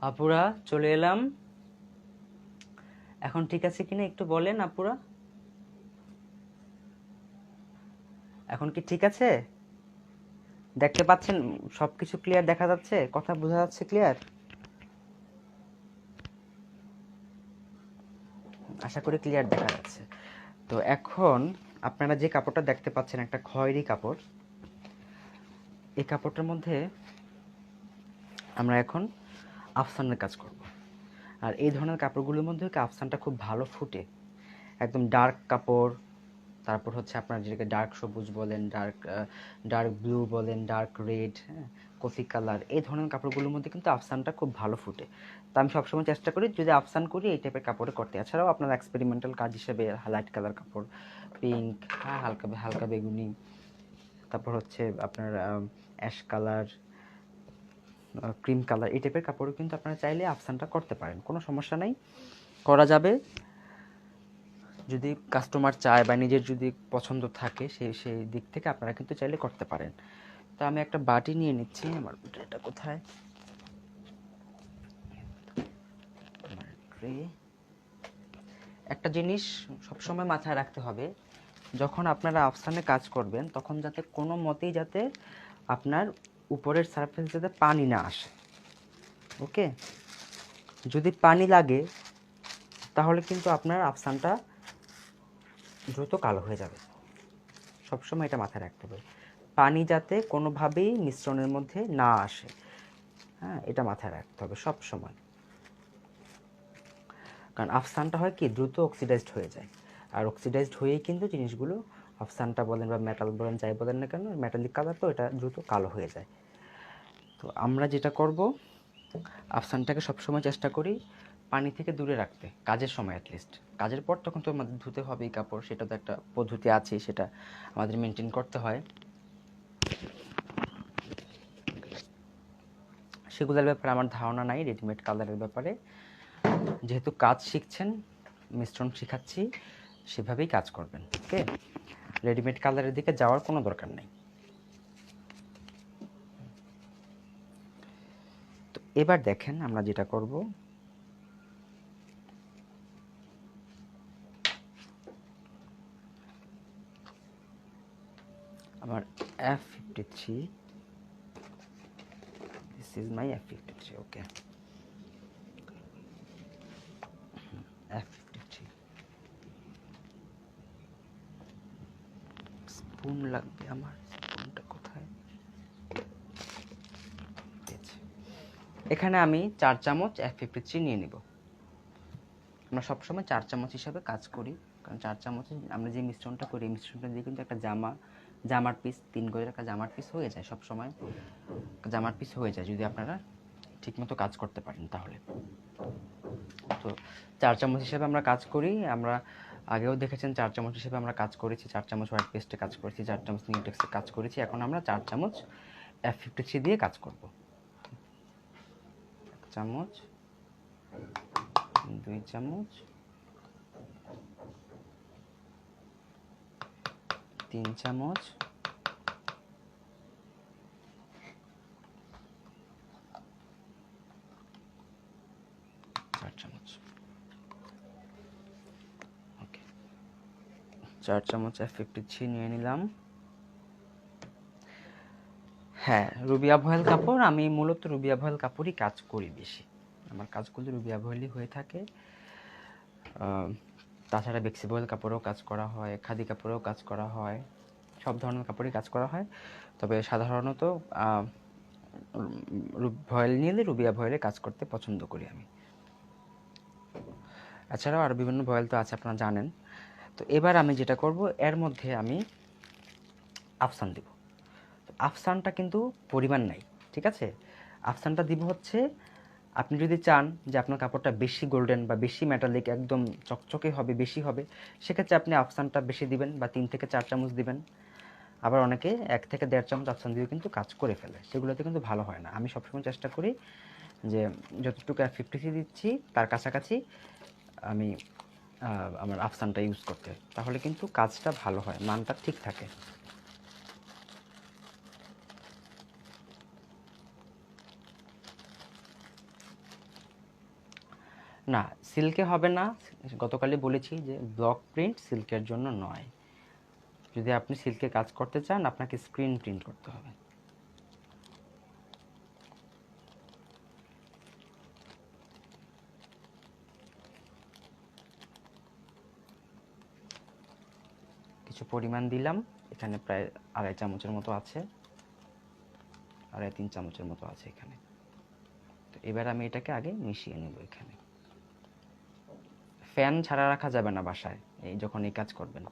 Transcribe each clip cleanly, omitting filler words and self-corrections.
আপুরা চলে এলাম। এখন ঠিক আছে কিনা একটু বলেন আপুরা। এখন কি ঠিক আছে? দেখতে পাচ্ছেন? সবকিছু ক্লিয়ার দেখা যাচ্ছে? কথা বোঝা যাচ্ছে ক্লিয়ার? আশা করি ক্লিয়ার দেখা যাচ্ছে। তো এখন আপনারা যে কাপড়টা দেখতে পাচ্ছেন, একটা খয়েরি কাপড়। এই কাপড়টার মধ্যে আমরা এখন আফসানের কাজ করব। আর এই ধরনের কাপড়গুলোর মধ্যে আফসানটা খুব ভালো ফুটে। একদম ডার্ক কাপড়, তারপর হচ্ছে আপনার যেটাকে ডার্ক সবুজ বলেন, ডার্ক ব্লু বলেন, ডার্ক রেড, হ্যাঁ, কফি কালার, এই ধরনের কাপড়গুলোর মধ্যে কিন্তু আফসানটা খুব ভালো ফুটে। তো আমি সবসময় চেষ্টা করি যদি আফসান করি এই টাইপের কাপড়ে করতে। এছাড়াও আপনার এক্সপেরিমেন্টাল কাজ হিসেবে লাইট কালার কাপড়, পিঙ্ক, হ্যাঁ, হালকা হালকা বেগুনি, তারপর হচ্ছে আপনার অ্যাশ কালার, ক্রিম কালার, এই টাইপের কাপড়ও কিন্তু আপনারা চাইলে আফসানটা করতে পারেন, কোনো সমস্যা নাই, করা যাবে। যদি কাস্টমার চায় বা নিজের যদি পছন্দ থাকে সেই দিক থেকে আপনারা কিন্তু চাইলে করতে পারেন। তো আমি একটা বাটি নিয়ে নিচ্ছি। আমার এটা কোথায়? আমার ট্রে। একটা জিনিস সবসময় মাথায় রাখতে হবে, যখন আপনারা আফসানে কাজ করবেন তখন যাতে কোনো মতেই যাতে আপনার উপরের সারফেস যাতে পানি না আসে। ওকে? যদি পানি লাগে তাহলে কিন্তু আপনার আফসানটা দ্রুত কালো হয়ে যাবে। সবসময় এটা মাথায় রাখতে হবে, পানি যাতে কোনোভাবেই মিশ্রণের মধ্যে না আসে। হ্যাঁ, এটা মাথায় রাখতে হবে সব সময়। কারণ আফসানটা হয় কি দ্রুত অক্সিডাইজড হয়ে যায়, আর অক্সিডাইজড হয়েই কিন্তু জিনিসগুলো, আফসানটা বলেন বা মেটাল বলেন যাই বলেন না কেন, মেটালিক কালার তো এটা দ্রুত কালো হয়ে যায়। তো আমরা যেটা করব, আফসানটাকে সবসময় চেষ্টা করি পানি থেকে দূরে রাখতে, কাজের সময় অ্যাটলিস্ট। কাজের পর তখন তো আমাদের ধুতে হবেই কাপড়, সেটা তো একটা পদ্ধতি আছে, সেটা আমাদের মেনটেন করতে হয়। সেগুলোর ব্যাপারে আমার ধারণা নাই, রেডিমেড কালারের ব্যাপারে। যেহেতু কাজ শিখছেন, মিশ্রণ শিখাচ্ছি, সেভাবেই কাজ করবেন। ওকে? রেডিমেড কালারের দিকে যাওয়ার কোনো দরকার নেই। তো এবার দেখেন আমরা যেটা করব, আমার F53, this is my F53। Okay, F53 spoon লাগবে আমার। স্পুনটা কোথায়? এখানে আমি 4 চামচ F53 নিয়ে নিব। আমরা সবসময় 4 চামচ হিসাবে কাজ করি, কারণ 4 চামচে আমরা যে মিশ্রণটা করি, এই মিশ্রণটা দিয়ে কিন্তু একটা জামার পিস, 3 গজের একটা জামার পিস হয়ে যায়। সবসময় জামার পিস হয়ে যায় যদি আপনারা ঠিকমতো কাজ করতে পারেন তাহলে। তো 4 চামচ হিসেবে আমরা কাজ করি। আমরা আগেও দেখেছেন 4 চামচ হিসেবে আমরা কাজ করেছি, 4 চামচ হোয়াইট পেস্টে কাজ করেছি, 4 চামচ নিউটেক্সে কাজ করেছি। এখন আমরা 4 চামচ F53 দিয়ে কাজ করব। 1 চামচ, 2 চামচ, 3 চামচ, 4 চামচ। ওকে, 4 চামচ F53 নিয়ে নিলাম। হ্যাঁ, রুবিয়া ভয়েল কাপড়, আমি মূলত রুবিয়া ভয়েল কাপড়ই কাজ করি বেশি। আমার কাজগুলো রুবিয়া ভয়েলই হয়ে থাকে। তাছাড়া বেক্সি ভয়েল কাপড়েও কাজ করা হয়, খাদি কাপড়েও কাজ করা হয়, সব ধরনের কাপড়ই কাজ করা হয়। তবে সাধারণত ভয়েল নিলে রুবিয়া ভয়েলে কাজ করতে পছন্দ করি আমি। এছাড়াও আরও বিভিন্ন ভয়েল তো আছে, আপনারা জানেন। তো এবার আমি যেটা করব, এর মধ্যে আমি আফসান দেব। আফসানটা কিন্তু পরিমাণ নাই, ঠিক আছে? আফসানটা দিব হচ্ছে, আপনি যদি চান যে আপনার কাপড়টা বেশি গোল্ডেন বা বেশি মেটালিক, একদম চকচকে হবে, বেশি হবে, সেক্ষেত্রে আপনি আফসানটা বেশি দিবেন বা 3 থেকে 4 চামচ দিবেন। আবার অনেকে 1 থেকে 1.5 চামচ আফসান দিয়েও কিন্তু কাজ করে ফেলে, সেগুলোতে কিন্তু ভালো হয় না। আমি সবসময় চেষ্টা করি যে যতটুকু F53 দিচ্ছি তার কাছাকাছি আমি আমার আফসানটা ইউজ করতে, তাহলে কিন্তু কাজটা ভালো হয়, মানটা ঠিক থাকে। না, সিল্কে হবে না। গতকালই বলেছি যে ব্লক প্রিন্ট সিল্কের জন্য নয়। যদি আপনি সিল্কে কাজ করতে চান আপনাকে স্ক্রিন প্রিন্ট করতে হবে। কিছু পরিমাণ দিলাম, এখানে প্রায় 2.5 চামচের মতো আছে, 2.5-3 চামচের মতো আছে এখানে। তো এবার আমি এটাকে আগে মিশিয়ে নেব। এখানে ফ্যান ছাড়া রাখা যাবে না বাসায় যখন এই কাজ করবেন,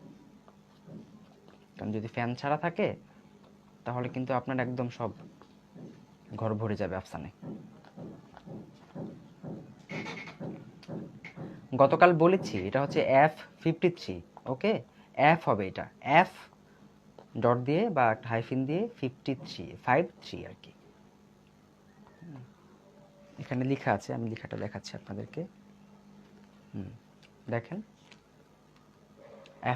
কারণ যদি ফ্যান ছাড়া থাকে তাহলে কিন্তু আপনার একদম সব ঘর ভরে যাবে আফসানে। গতকাল বলেছি এটা হচ্ছে F53, ওকে? এফ হবে এটা, এফ ডট দিয়ে বা একটা হাইফিন দিয়ে 53 আর কি। এখানে লেখা আছে, আমি লেখাটা দেখাচ্ছি আপনাদেরকে। দেখেন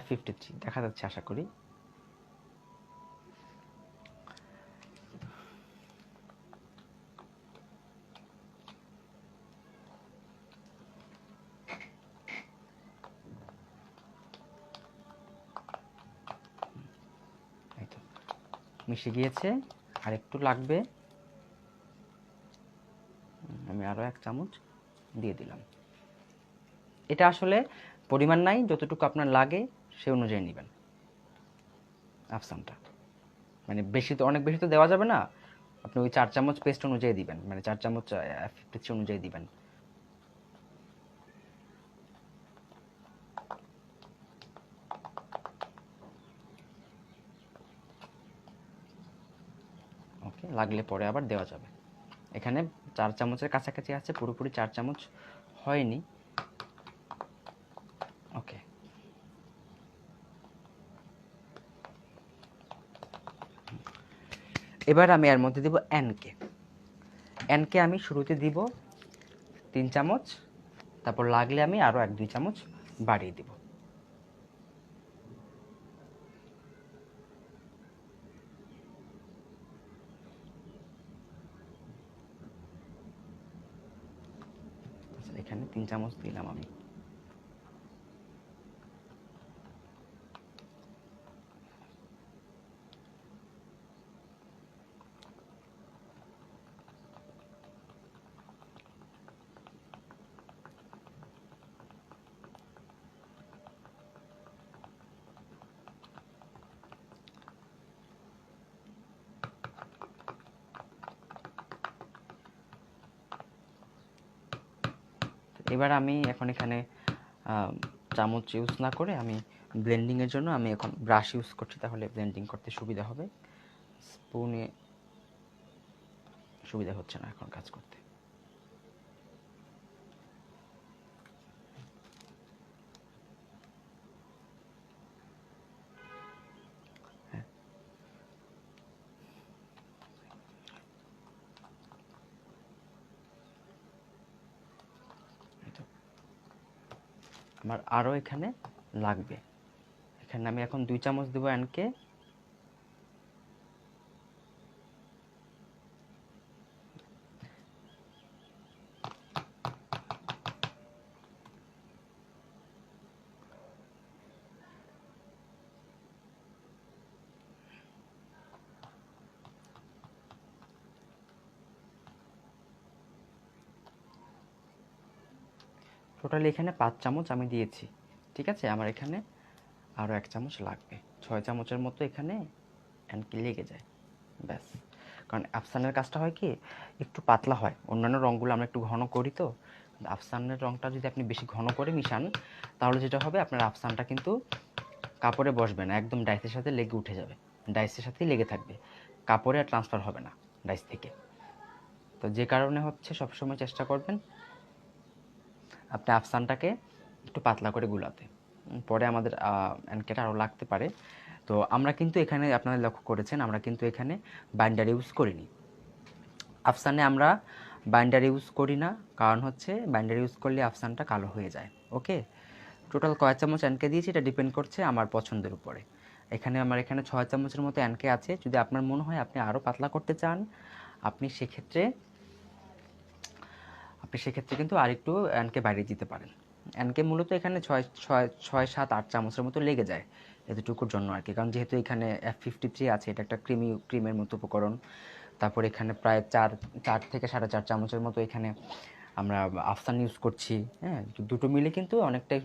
F53 দেখা যাচ্ছে আশা করি। মিশে গিয়েছে, আর একটু লাগবে, আমি আরও 1 চামচ দিয়ে দিলাম। এটা আসলে পরিমাণ নাই, যতটুকু আপনার লাগে সে অনুযায়ী নেবেন আফসানটা। মানে বেশি তো, অনেক বেশি তো দেওয়া যাবে না, আপনি ওই 4 চামচ পেস্ট অনুযায়ী দিবেন, মানে 4 চামচ F53 অনুযায়ী দিবেন। ওকে, লাগলে পরে আবার দেওয়া যাবে। এখানে 4 চামচের কাছাকাছি আছে, পুরোপুরি 4 চামচ হয়নি। ওকে, এবার আমি এর মধ্যে দিব এনকে। এনকে আমি শুরুতে দিব 3 চামচ, তারপর লাগলে আমি আরও 1-2 চামচ বাড়িয়ে দিব। এখানে 3 চামচ দিলাম আমি। এবার আমি এখন এখানে চামচ ইউজ না করে আমি ব্লেন্ডিংয়ের জন্য আমি এখন ব্রাশ ইউজ করছি, তাহলে ব্লেন্ডিং করতে সুবিধা হবে। স্পুনে সুবিধা হচ্ছে না এখন কাজ করতে। আমার আরও এখানে লাগবে, এখানে আমি এখন 2 চামচ দেবো এনকে। টোটালি এখানে 5 চামচ আমি দিয়েছি, ঠিক আছে? আমার এখানে আরও 1 চামচ লাগবে, 6 চামচের মতো এখানে এনকে লেগে যায়, ব্যাস। কারণ আফসানের কাজটা হয় কি, একটু পাতলা হয়, অন্যান্য রঙগুলো আমরা একটু ঘন করি, তো আফসানের রঙটা যদি আপনি বেশি ঘন করে মিশান তাহলে যেটা হবে আপনার আফসানটা কিন্তু কাপড়ে বসবে না, একদম ডাইসের সাথে লেগে উঠে যাবে, ডাইসের সাথেই লেগে থাকবে, কাপড়ে আর ট্রান্সফার হবে না ডাইস থেকে। তো যে কারণে হচ্ছে সবসময় চেষ্টা করবেন আপনি আফসানটাকে একটু পাতলা করে গুলাতে। পরে আমাদের অ্যানকেটা আরও লাগতে পারে। তো আমরা কিন্তু এখানে, আপনারা লক্ষ্য করেছেন, আমরা কিন্তু এখানে বাইন্ডার ইউজ করিনি। আফসানে আমরা বাইন্ডার ইউজ করি না, কারণ হচ্ছে বাইন্ডার ইউজ করলে আফসানটা কালো হয়ে যায়। ওকে, টোটাল কয় চামচ অ্যানকে দিয়েছি এটা ডিপেন্ড করছে আমার পছন্দের উপরে। এখানে আমার এখানে 6 চামচের মতো অ্যানকে আছে। যদি আপনার মনে হয় আপনি আরও পাতলা করতে চান, আপনি আপনি সেক্ষেত্রে কিন্তু আরেকটু এনকে বাড়িয়ে দিতে পারেন। এনকে মূলত এখানে ছয় 7 8 চামচের মতো লেগে যায় এতটুকুর জন্য আর কি, কারণ যেহেতু এখানে F53 আছে, এটা একটা ক্রিমের মতো উপকরণ। তারপর এখানে প্রায় 4 থেকে 4.5 চামচের মতো এখানে আমরা আফসান ইউজ করছি। হ্যাঁ, দুটো মিলে কিন্তু অনেকটাই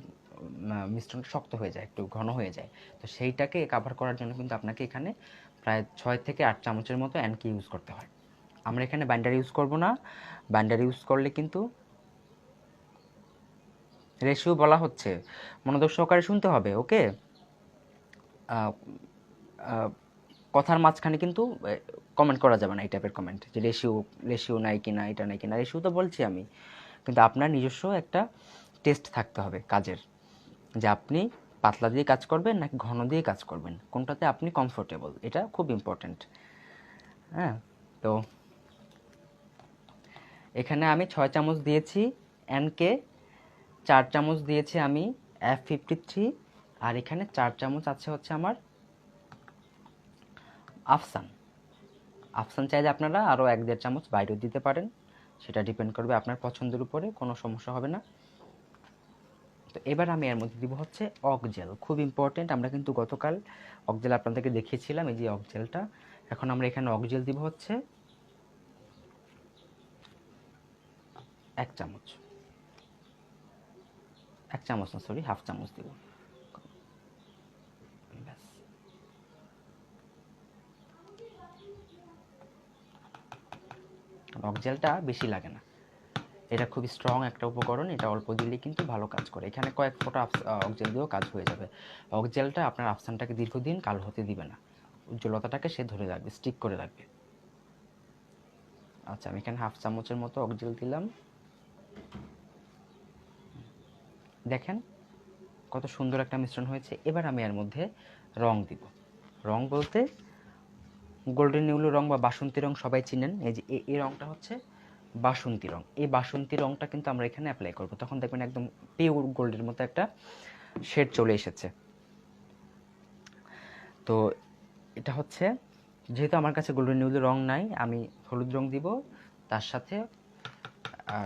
মিশ্রণটা শক্ত হয়ে যায়, একটু ঘন হয়ে যায়। তো সেইটাকে কাভার করার জন্য কিন্তু আপনাকে এখানে প্রায় 6 থেকে 8 চামচের মতো এনকে ইউজ করতে হয়। আমরা এখানে বাইন্ডার ইউজ করব না। বাইন্ডার ইউজ করলে কিন্তু রেশিও বলা হচ্ছে, মনোযোগ সহকারে শুনতে হবে, ওকে? কথার মাঝখানে কিন্তু কমেন্ট করা যাবে না, এই টাইপের কমেন্ট যে রেশিও নাই কিনা, এটা নাই কিনা। রেশিও তো বলছি আমি, কিন্তু আপনার নিজস্ব একটা টেস্ট থাকতে হবে কাজের, যে আপনি পাতলা দিয়ে কাজ করবেন নাকি ঘন দিয়ে কাজ করবেন, কোনটাতে আপনি কমফোর্টেবল, এটা খুব ইম্পর্ট্যান্ট। হ্যাঁ, তো এখানে আমি 6 চামচ দিয়েছি এনকে, 4 চামচ দিয়েছি আমি F53, আর এখানে 4 চামচ আছে হচ্ছে আমার আফসান। আফসান চাইলে আপনারা আরও 1-1.5 চামচ বাইরেও দিতে পারেন, সেটা ডিপেন্ড করবে আপনার পছন্দের উপরে, কোনো সমস্যা হবে না। তো এবার আমি এর মধ্যে দিব হচ্ছে অকজেল, খুব ইম্পর্টেন্ট। আমরা কিন্তু গতকাল অকজেল আপনাদেরকে দেখিয়েছিলাম, এই যে অকজেলটা। এখন আমরা এখানে অকজেল দিব হচ্ছে 1 চামচ, 1 চামচ না, সরি, হাফ চামচ দিব। ব্যাস, অকজেলটা বেশি লাগে না, এটা খুব স্ট্রং একটা উপকরণ, এটা অল্প দিলেই কিন্তু ভালো কাজ করে। এখানে কয়েক ফোঁটা অকজেল দিয়েও কাজ হয়ে যাবে। অকজেলটা আপনার আফসানটাকে দীর্ঘদিন কালো হতে দিবে না, উজ্জ্বলতাটাকে সে ধরে রাখবে, স্টিক করে রাখবে। আচ্ছা, আমি এখানে হাফ চামচের মতো অকজেল দিলাম। দেখেন কত সুন্দর একটা মিশ্রণ হয়েছে। এবার আমি এর মধ্যে রং দিব। রং বলতে গোল্ডেন ইউলো রং বা বাসন্তী রং সবাই চিনেন। এই যে এই রংটা হচ্ছে বাসন্তী রং। এই বাসন্তী রংটা কিন্তু আমরা এখানে অ্যাপ্লাই করব, তখন দেখবেন একদম পিওর গোল্ডের মতো একটা শেড চলে এসেছে। তো এটা হচ্ছে, যেহেতু আমার কাছে গোল্ডেন ইউলো রং নাই, আমি হলুদ রং দিব, তার সাথে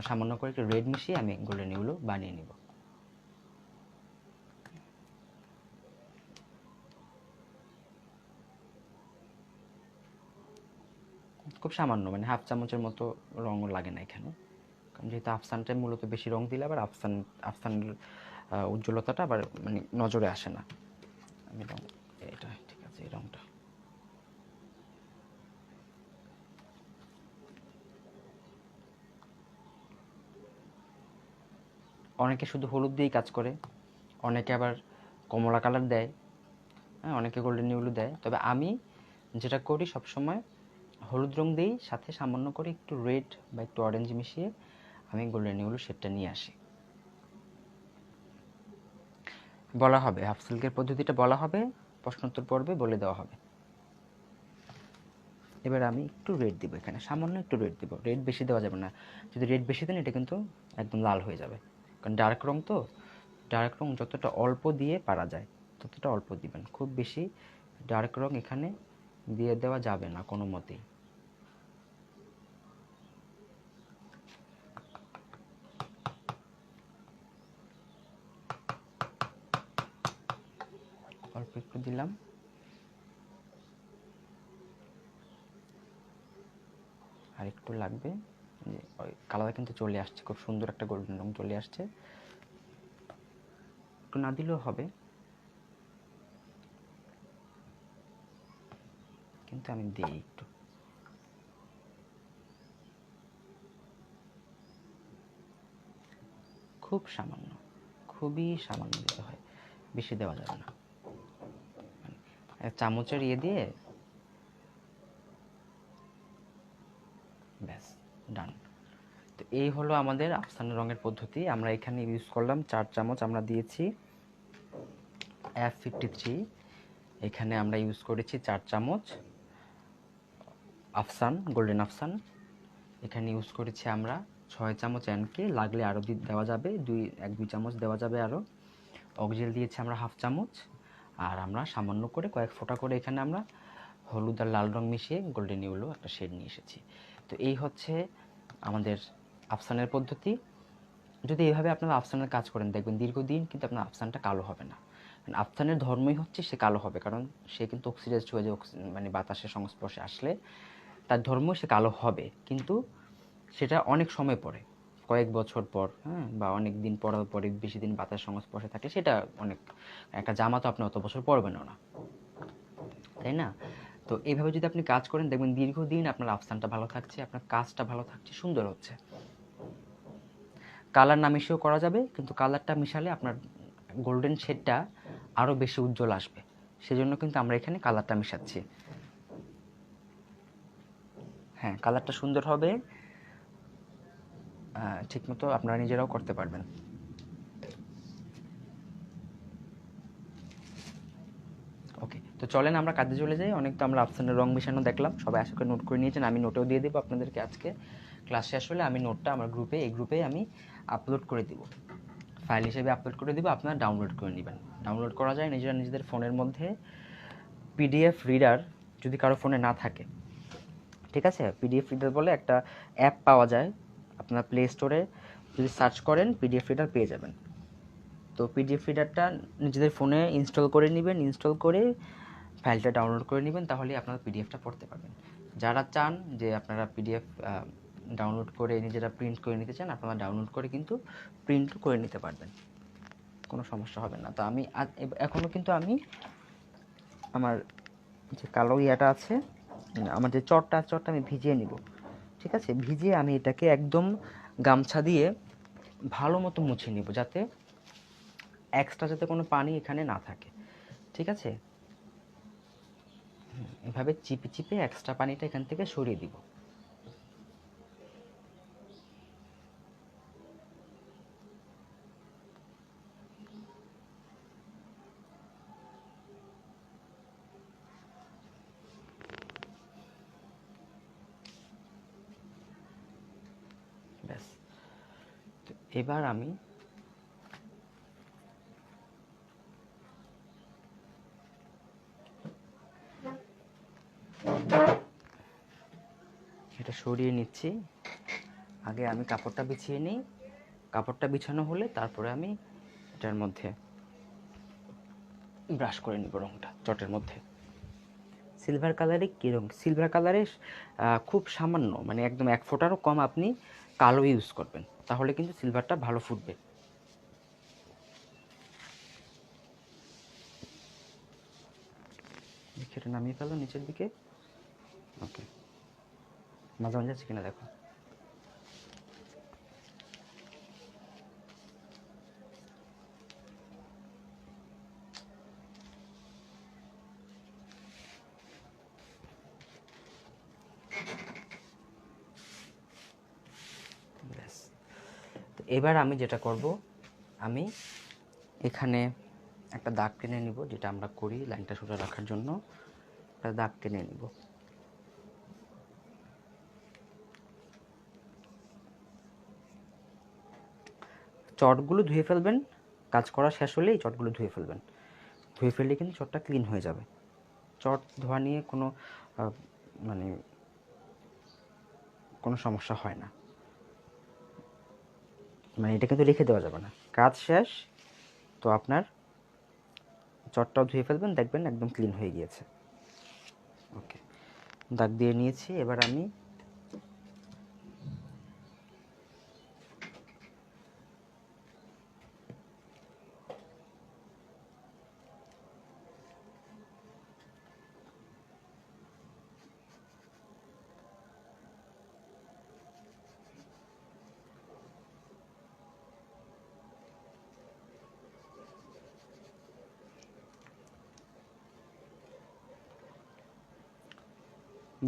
সামান্য করে একটু রেড মিশিয়ে আমি গোল্ডেন ইউলো বানিয়ে নিব। খুব সামান্য, মানে হাফ চামচের মতো রঙও লাগে না এখানে, কারণ যেহেতু আফসানটায় মূলত বেশি রং দিলে আবার আফসানের উজ্জ্বলতাটা আবার মানে নজরে আসে না। আমি রং, এটা ঠিক আছে, এই রংটা অনেকে শুধু হলুদ দিয়েই কাজ করে, অনেকে আবার কমলা কালার দেয়, হ্যাঁ, অনেকে গোল্ডেন ইউলো দেয়। তবে আমি যেটা করি সবসময় হলুদ রং দিই, সাথে সামান্য করে একটু রেড বা একটু অরেঞ্জ মিশিয়ে আমি গোল্ডেন ইউলো শেডটা নিয়ে আসি। বলা হবে, হাফ সিল্কের পদ্ধতিটা বলা হবে, প্রশ্নোত্তর পর্বে বলে দেওয়া হবে। এবার আমি একটু রেড দিব, এখানে সামান্য একটু রেড দিব, রেড বেশি দেওয়া যাবে না। যদি রেড বেশি দেন এটা কিন্তু একদম লাল হয়ে যাবে, কারণ ডার্ক রং তো। ডার্ক রং যতটা অল্প দিয়ে পারা যায় ততটা অল্প দিবেন, খুব বেশি ডার্ক রং এখানে দিয়ে দেওয়া যাবে না কোনো মতেই। অল্প একটু দিলাম। আর একটু লাগবে, যে ওই কালার কিন্তু চলে আসছে, খুব সুন্দর একটা গোল্ডেন রং চলে আসছে। একটু না দিলেও হবে, কিন্তু আমি দিই একটু। খুব সামান্য, খুবই সামান্য দিতে হয়, বেশি দেওয়া যাবে না। চামচের ইয়ে দিয়ে ব্যাস, ডান। তো এই হলো আমাদের আফসানা রঙের পদ্ধতি। আমরা এখানে ইউজ করলাম 4 চামচ, আমরা দিয়েছি F53। এখানে আমরা ইউজ করেছি 4 চামচ আফসান, গোল্ডেন আফসান। এখানে ইউজ করেছি আমরা 6 চামচ এনকে, লাগলে আরও দেওয়া যাবে, 1-2 চামচ দেওয়া যাবে আরও। অকজেল দিয়েছি আমরা হাফ চামচ, আর আমরা সামান্য করে কয়েক ফোঁটা করে এখানে আমরা হলুদ আর লাল রং মিশিয়ে গোল্ডেন ইউলো একটা শেড নিয়ে এসেছি। তো এই হচ্ছে আমাদের আফসানের পদ্ধতি, যদি এইভাবে আপনারা আফসানের কাজ করেন দেখবেন দীর্ঘদিন কিন্তু আপনার আফসানটা কালো হবে না। কারণ আফসানের ধর্মই হচ্ছে সে কালো হবে, কারণ সে কিন্তু অক্সিডাইজড হয়ে যায়, মানে বাতাসের সংস্পর্শে আসলে তার ধর্ম সে কালো হবে, কিন্তু সেটা অনেক সময় পরে, কয়েক বছর পর, হ্যাঁ, বা অনেক দিন পরে পরে বেশি দিন বাতাস সংস্পর্শে থাকলে সেটা অনেক, একটা জামা তো আপনি অত বছর পরবেনও না, তাই না? তো এইভাবে যদি আপনি কাজ করেন দেখবেন দীর্ঘদিন আপনার আফসানটা ভালো থাকছে, আপনার কাজটা ভালো থাকছে, সুন্দর হচ্ছে। কালার না মিশিয়েও করা যাবে, কিন্তু কালারটা মিশালে আপনার গোল্ডেন শেডটা আরও বেশি উজ্জ্বল আসবে, সেজন্য কিন্তু আমরা এখানে কালারটা মিশাচ্ছি। হ্যাঁ, কালারটা সুন্দর হবে, ঠিকমতো আপনারা নিজেরাও করতে পারবেন। ওকে, তো চলেন আমরা কাজে চলে যাই। অনেক তো আমরা আফসানের রং মিশানো দেখলাম, সবাই আশা করে নোট করে নিয়েছেন, আমি নোটেও দিয়ে দেবো আপনাদেরকে। আজকে ক্লাস শেষ হলে আমি নোটটা আমার গ্রুপে, এই গ্রুপে আমি আপলোড করে দিব, ফাইল হিসেবে আপলোড করে দিব, আপনারা ডাউনলোড করে নেবেন। ডাউনলোড করা যায় নিজেরা নিজেদের ফোনের মধ্যে, পিডিএফ রিডার যদি কারো ফোনে না থাকে, ঠিক আছে, পিডিএফ রিডার বলে একটা অ্যাপ পাওয়া যায়, আপনার প্লে স্টোরে যদি সার্চ করেন পিডিএফ রিডার পেয়ে যাবেন। তো পিডিএফ রিডারটা নিজেদের ফোনে ইনস্টল করে নেবেন, ইনস্টল করে ফাইলটা ডাউনলোড করে নেবেন, তাহলে আপনারা পিডিএফটা পড়তে পারবেন। যারা চান যে আপনারা পিডিএফ ডাউনলোড করে নিজেরা প্রিন্ট করে নিতে চান, আপনারা ডাউনলোড করে কিন্তু প্রিন্ট করে নিতে পারবেন, কোনো সমস্যা হবে না। তো আমি এখনও কিন্তু আমি আমার যে কালো ইয়াটা আছে, আমার যে চটটা আমি ভিজিয়ে নিব, ঠিক আছে, ভিজিয়ে আমি এটাকে একদম গামছা দিয়ে ভালো মতো মুছে নিব, যাতে এক্সট্রা যাতে কোনো পানি এখানে না থাকে, ঠিক আছে। এভাবে চিপে চিপে এক্সট্রা পানিটা এখান থেকে সরিয়ে দিব। ব্যাস, তো এবার আমি এটা সরিয়ে নিচ্ছি। আগে আমি কাপড়টা বিছিয়ে নিই, কাপড়টা বিছানো হলে তারপরে আমি এটার মধ্যে ব্রাশ করে নিব রঙটা চটের মধ্যে। সিলভার কালারে কী রঙ? সিলভার কালারে খুব সামান্য, মানে একদম 1 ফোঁটারও কম আপনি কালো ইউজ করবেন, তাহলে কিন্তু সিলভারটা ভালো ফুটবে। এটা নামিয়ে ফেলো নিচের দিকে। ওকে, মাঝে মাঝে আছে কিনা দেখো। ব্যাস, তো এবার আমি যেটা করব, আমি এখানে একটা দাগ টেনে নিব, যেটা আমরা করি লাইনটা সোজা রাখার জন্য একটা দাগ টেনে নিব। চটগুলো ধুয়ে ফেলবেন, কাজ করা শেষ হলেই চটগুলো ধুয়ে ফেলবেন, ধুয়ে ফেললে কিন্তু চটটা ক্লিন হয়ে যাবে। চট ধোয়া নিয়ে কোনো মানে কোনো সমস্যা হয় না, মানে এটা কিন্তু রেখে দেওয়া যাবে না। কাজ শেষ, তো আপনার চটটাও ধুয়ে ফেলবেন, দেখবেন একদম ক্লিন হয়ে গিয়েছে। ওকে, দাগ দিয়ে নিয়েছি। এবার আমি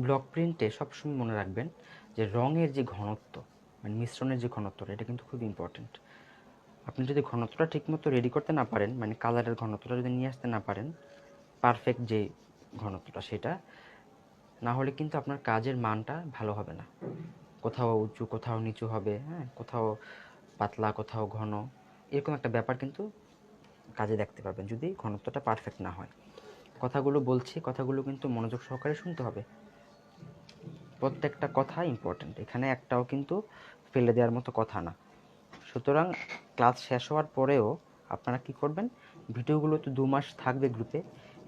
ব্লক প্রিন্টে সবসময় মনে রাখবেন যে রঙের যে ঘনত্ব, মানে মিশ্রণের যে ঘনত্বটা, এটা কিন্তু খুব ইম্পর্টেন্ট। আপনি যদি ঘনত্বটা ঠিকমতো রেডি করতে না পারেন, মানে কালারের ঘনত্বটা যদি নিয়ে আসতে না পারেন, পারফেক্ট যে ঘনত্বটা, সেটা না হলে কিন্তু আপনার কাজের মানটা ভালো হবে না। কোথাও উঁচু, কোথাও নিচু হবে, হ্যাঁ, কোথাও পাতলা, কোথাও ঘন, এরকম একটা ব্যাপার কিন্তু কাজে দেখতে পাবেন যদি ঘনত্বটা পারফেক্ট না হয়। কথাগুলো বলছি, কথাগুলো কিন্তু মনোযোগ সহকারে শুনতে হবে, প্রত্যেকটা কথা ইম্পর্ট্যান্ট, এখানে একটাও কিন্তু ফেলে দেওয়ার মতো কথা না। সুতরাং ক্লাস শেষ হওয়ার পরেও আপনারা কি করবেন, ভিডিওগুলো তো 2 মাস থাকবে গ্রুপে,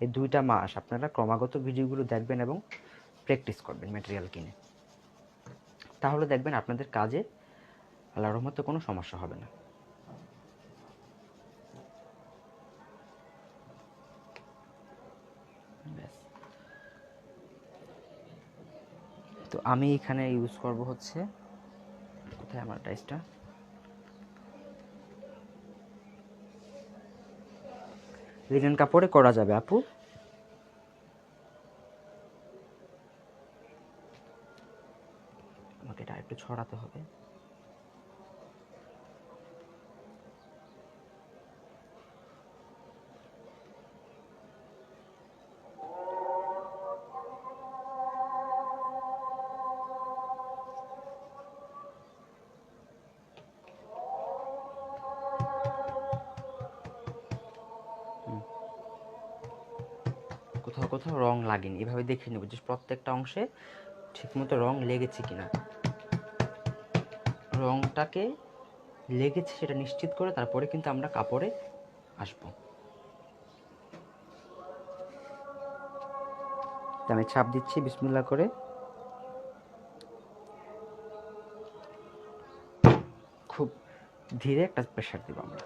এই 2টা মাস আপনারা ক্রমাগত ভিডিওগুলো দেখবেন এবং প্র্যাকটিস করবেন ম্যাটেরিয়াল কিনে। তাহলে দেখবেন আপনাদের কাজে আল্লাহর রহমতে কোনো সমস্যা হবে না। তো আমি এখানে ইউজ করব হচ্ছে, কোথায় আমার টাইসটা, লিনেন কাপড়ে করা যাবে আপু। আমাকে এটা একটু ছড়াতে হবে। কোথাও কোথাও রং লাগেনি, এভাবে দেখে নেব যে প্রত্যেকটা অংশে ঠিকমতো রং লেগেছে কিনা। রংটাকে লেগেছে সেটা নিশ্চিত করে তারপরে কিন্তু আমরা কাপড়ে আসবো। আমি ছাপ দিচ্ছি বিসমিল্লাহ করে। খুব ধীরে একটা প্রেশার দিব আমরা।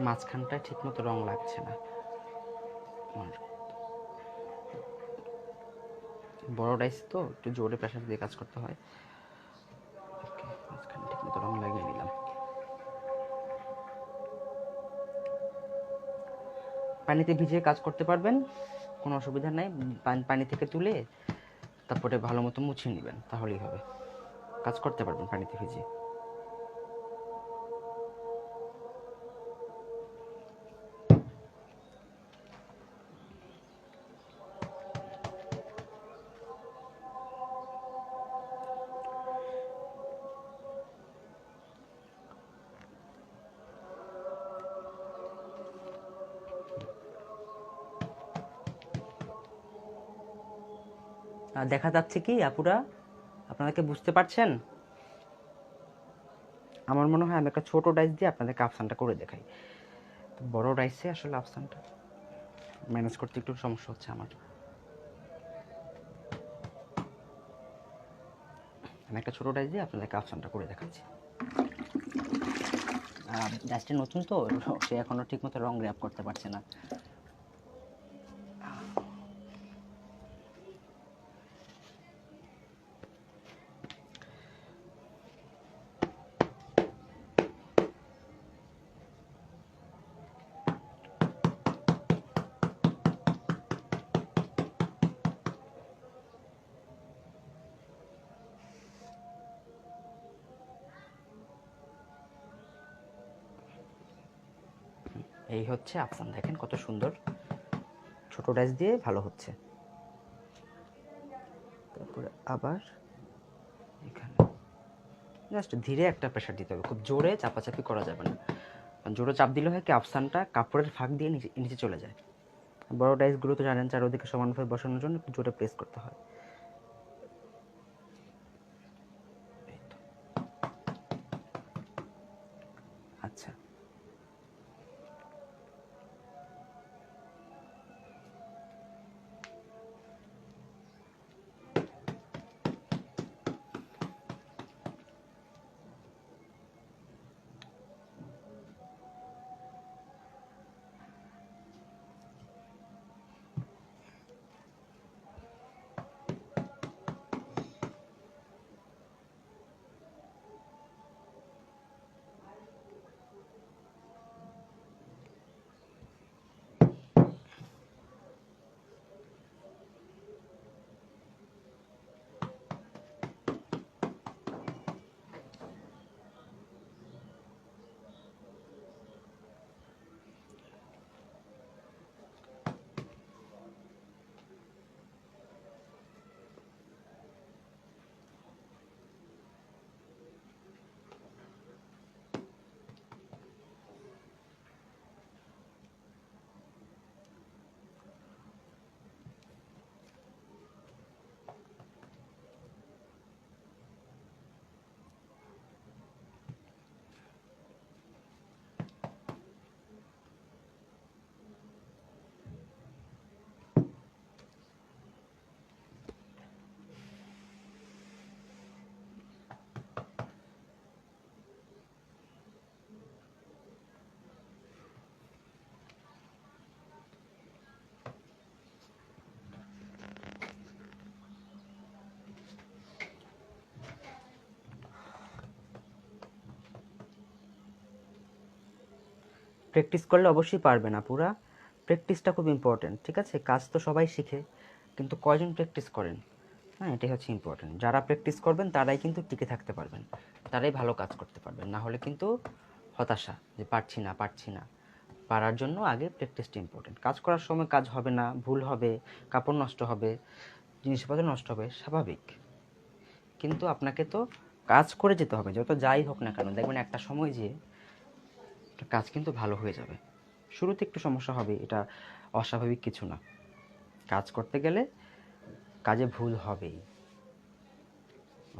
মাঝখানটায় ঠিকমতো রং লাগছে না, বড় ডাইস তো একটু জোরে প্রেশার দিয়ে কাজ করতে হয়। মাঝখানে ঠিকমতো রং লাগিয়ে নিলাম। পানিতে ভিজিয়ে কাজ করতে পারবেন, কোনো অসুবিধা নাই। পানি থেকে তুলে তারপরে ভালো মতো মুছিয়ে নেবেন, তাহলেই হবে। কাজ করতে পারবেন পানিতে ভিজিয়ে। দেখা যাচ্ছে কি আপুরা, আপনাদেরকে বুঝতে পারছেন? আমার মনে হয় আমি একটা ছোট ডাইস দিয়ে আপনাদেরকে আফসানটা করে দেখাই। বড় ডাইসে আসলে আফসানটা ম্যানেজ করতে একটু সমস্যা হচ্ছে আমার। আমি একটা ছোট ডাইস দিয়ে আপনাদেরকে আফসানটা করে দেখাচ্ছি। ডাইসটা নতুন তো, সে এখনো ঠিকমতো রং গ্র্যাব করতে পারছে না। এই হচ্ছে আফসান, দেখেন কত সুন্দর, ছোট ডাইস দিয়ে ভালো হচ্ছে। তারপরে আবার এখানে জাস্ট ধীরে একটা প্রেশার দিতে হবে, খুব জোরে চাপাচাপি করা যাবে না। জোরে চাপ দিলে হয় কি আফসানটা কাপড়ের ফাঁক দিয়ে নিচে চলে যায়। বড় ডাইসগুলো তো জানেন চারোদিকে সমানভাবে বসানোর জন্য একটু জোরে প্রেস করতে হয়। আচ্ছা, প্র্যাকটিস করলে অবশ্যই পারবে না পুরা। প্র্যাকটিসটা খুব ইম্পর্টেন্ট, ঠিক আছে? কাজ তো সবাই শিখে, কিন্তু কয়জন প্র্যাকটিস করেন? হ্যাঁ, এটাই হচ্ছে ইম্পর্টেন্ট। যারা প্র্যাকটিস করবেন তারাই কিন্তু টিকে থাকতে পারবেন, তারাই ভালো কাজ করতে পারবেন। না হলে কিন্তু হতাশা, যে পারছি না পারছি না। পারার জন্য আগে প্র্যাকটিসটা ইম্পর্টেন্ট। কাজ করার সময় কাজ হবে না, ভুল হবে, কাপড় নষ্ট হবে, জিনিসপত্র নষ্ট হবে, স্বাভাবিক। কিন্তু আপনাকে তো কাজ করে যেতে হবে, যত যাই হোক না কেন। দেখবেন একটা সময় যে কাজ কিন্তু ভালো হয়ে যাবে। শুরুতে একটু সমস্যা হবে, এটা অস্বাভাবিক কিছু না। কাজ করতে গেলে কাজে ভুল হবেই।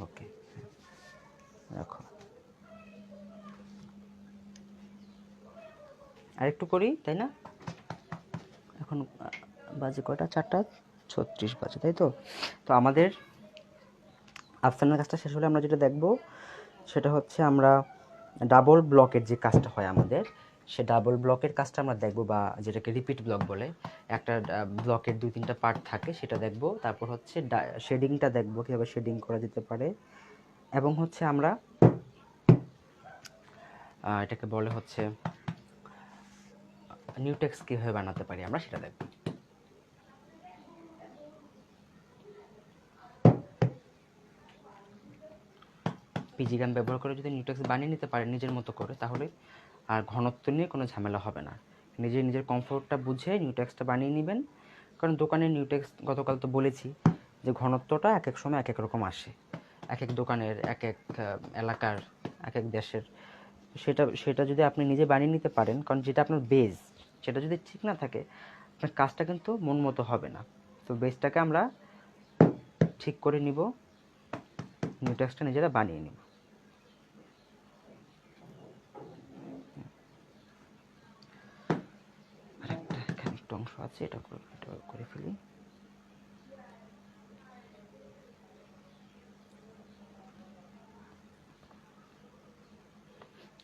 ওকে, রাখো। আরেকটু করি, তাই না? এখন বাজে কয়টা? 4:36 বাজে, তাই তো? তো আমাদের আফসানের কাজটা শেষ হলে আমরা যেটা দেখব সেটা হচ্ছে আমরা ডাবল ব্লকের যে কাজটা হয় আমাদের, সে ডাবল ব্লকের কাজটা আমরা দেখব, বা যেটাকে রিপিট ব্লক বলে। একটা ব্লকের 2-3টা পার্ট থাকে, সেটা দেখব। তারপর হচ্ছে শেডিংটা দেখব, কীভাবে শেডিং করা যেতে পারে। এবং হচ্ছে আমরা এটাকে বলে হচ্ছে নিউ টেক্সট কীভাবে বানাতে পারি আমরা, সেটা দেখব। পিজিগ্রাম ব্যবহার করে যদি নিউ টেক্সট বানিয়ে নিতে পারেন নিজের মতো করে, তাহলে আর ঘনত্ব নিয়ে কোনো ঝামেলা হবে না। নিজের কমফোর্টটা বুঝে নিউ টেক্সটটা বানিয়ে নেবেন। কারণ দোকানে নিউ টেক্সট, গতকাল তো বলেছি যে ঘনত্বটা এক এক সময় এক এক রকম আসে, এক এক দোকানের, এক এক এলাকার, এক এক দেশের। সেটা সেটা যদি আপনি নিজে বানিয়ে নিতে পারেন, কারণ যেটা আপনার বেস, সেটা যদি ঠিক না থাকে আপনার কাজটা কিন্তু মন মতো হবে না। তো বেসটাকে আমরা ঠিক করে নিব, নিউ টেক্সটটা নিজেরা বানিয়ে নিব। আরেকটা এখানে একটু অংশ আছে, এটা করে ফেলি।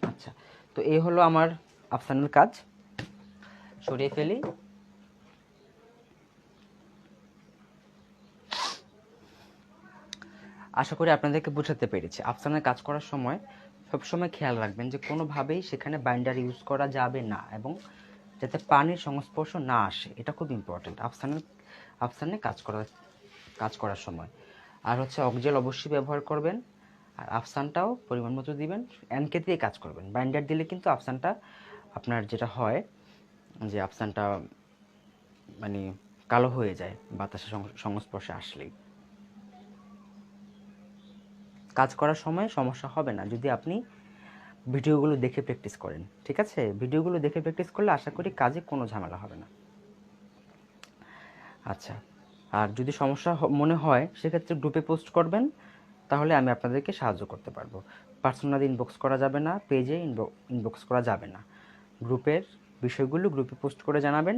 আচ্ছা, তো এই হলো আমার আফসানের কাজ। সরিয়ে ফেলি। আশা করি আপনাদেরকে বোঝাতে পেরেছি। আফসানের কাজ করার সময় সবসময় খেয়াল রাখবেন যে কোনোভাবেই সেখানে বাইন্ডার ইউজ করা যাবে না, এবং যাতে পানির সংস্পর্শ না আসে, এটা খুব ইম্পর্ট্যান্ট আফসানে কাজ করার সময়। আর হচ্ছে অকজেল অবশ্যই ব্যবহার করবেন, আর আফসানটাও পরিমাণ মতো দিবেন। এনকে দিয়ে কাজ করবেন, বাইন্ডার দিলে কিন্তু আফসানটা আপনার যেটা হয় যে আফসানটা মানে কালো হয়ে যায় বাতাসের সংস্পর্শে আসলেই। কাজ করার সময় সমস্যা হবে না যদি আপনি ভিডিওগুলো দেখে প্র্যাকটিস করেন, ঠিক আছে? ভিডিওগুলো দেখে প্র্যাকটিস করলে আশা করি কাজে কোনো ঝামেলা হবে না। আচ্ছা, আর যদি সমস্যা মনে হয় সেক্ষেত্রে গ্রুপে পোস্ট করবেন, তাহলে আমি আপনাদেরকে সাহায্য করতে পারবো। পার্সোনালি ইনবক্স করা যাবে না, পেজে ইনবক্স করা যাবে না। গ্রুপের বিষয়গুলো গ্রুপে পোস্ট করে জানাবেন,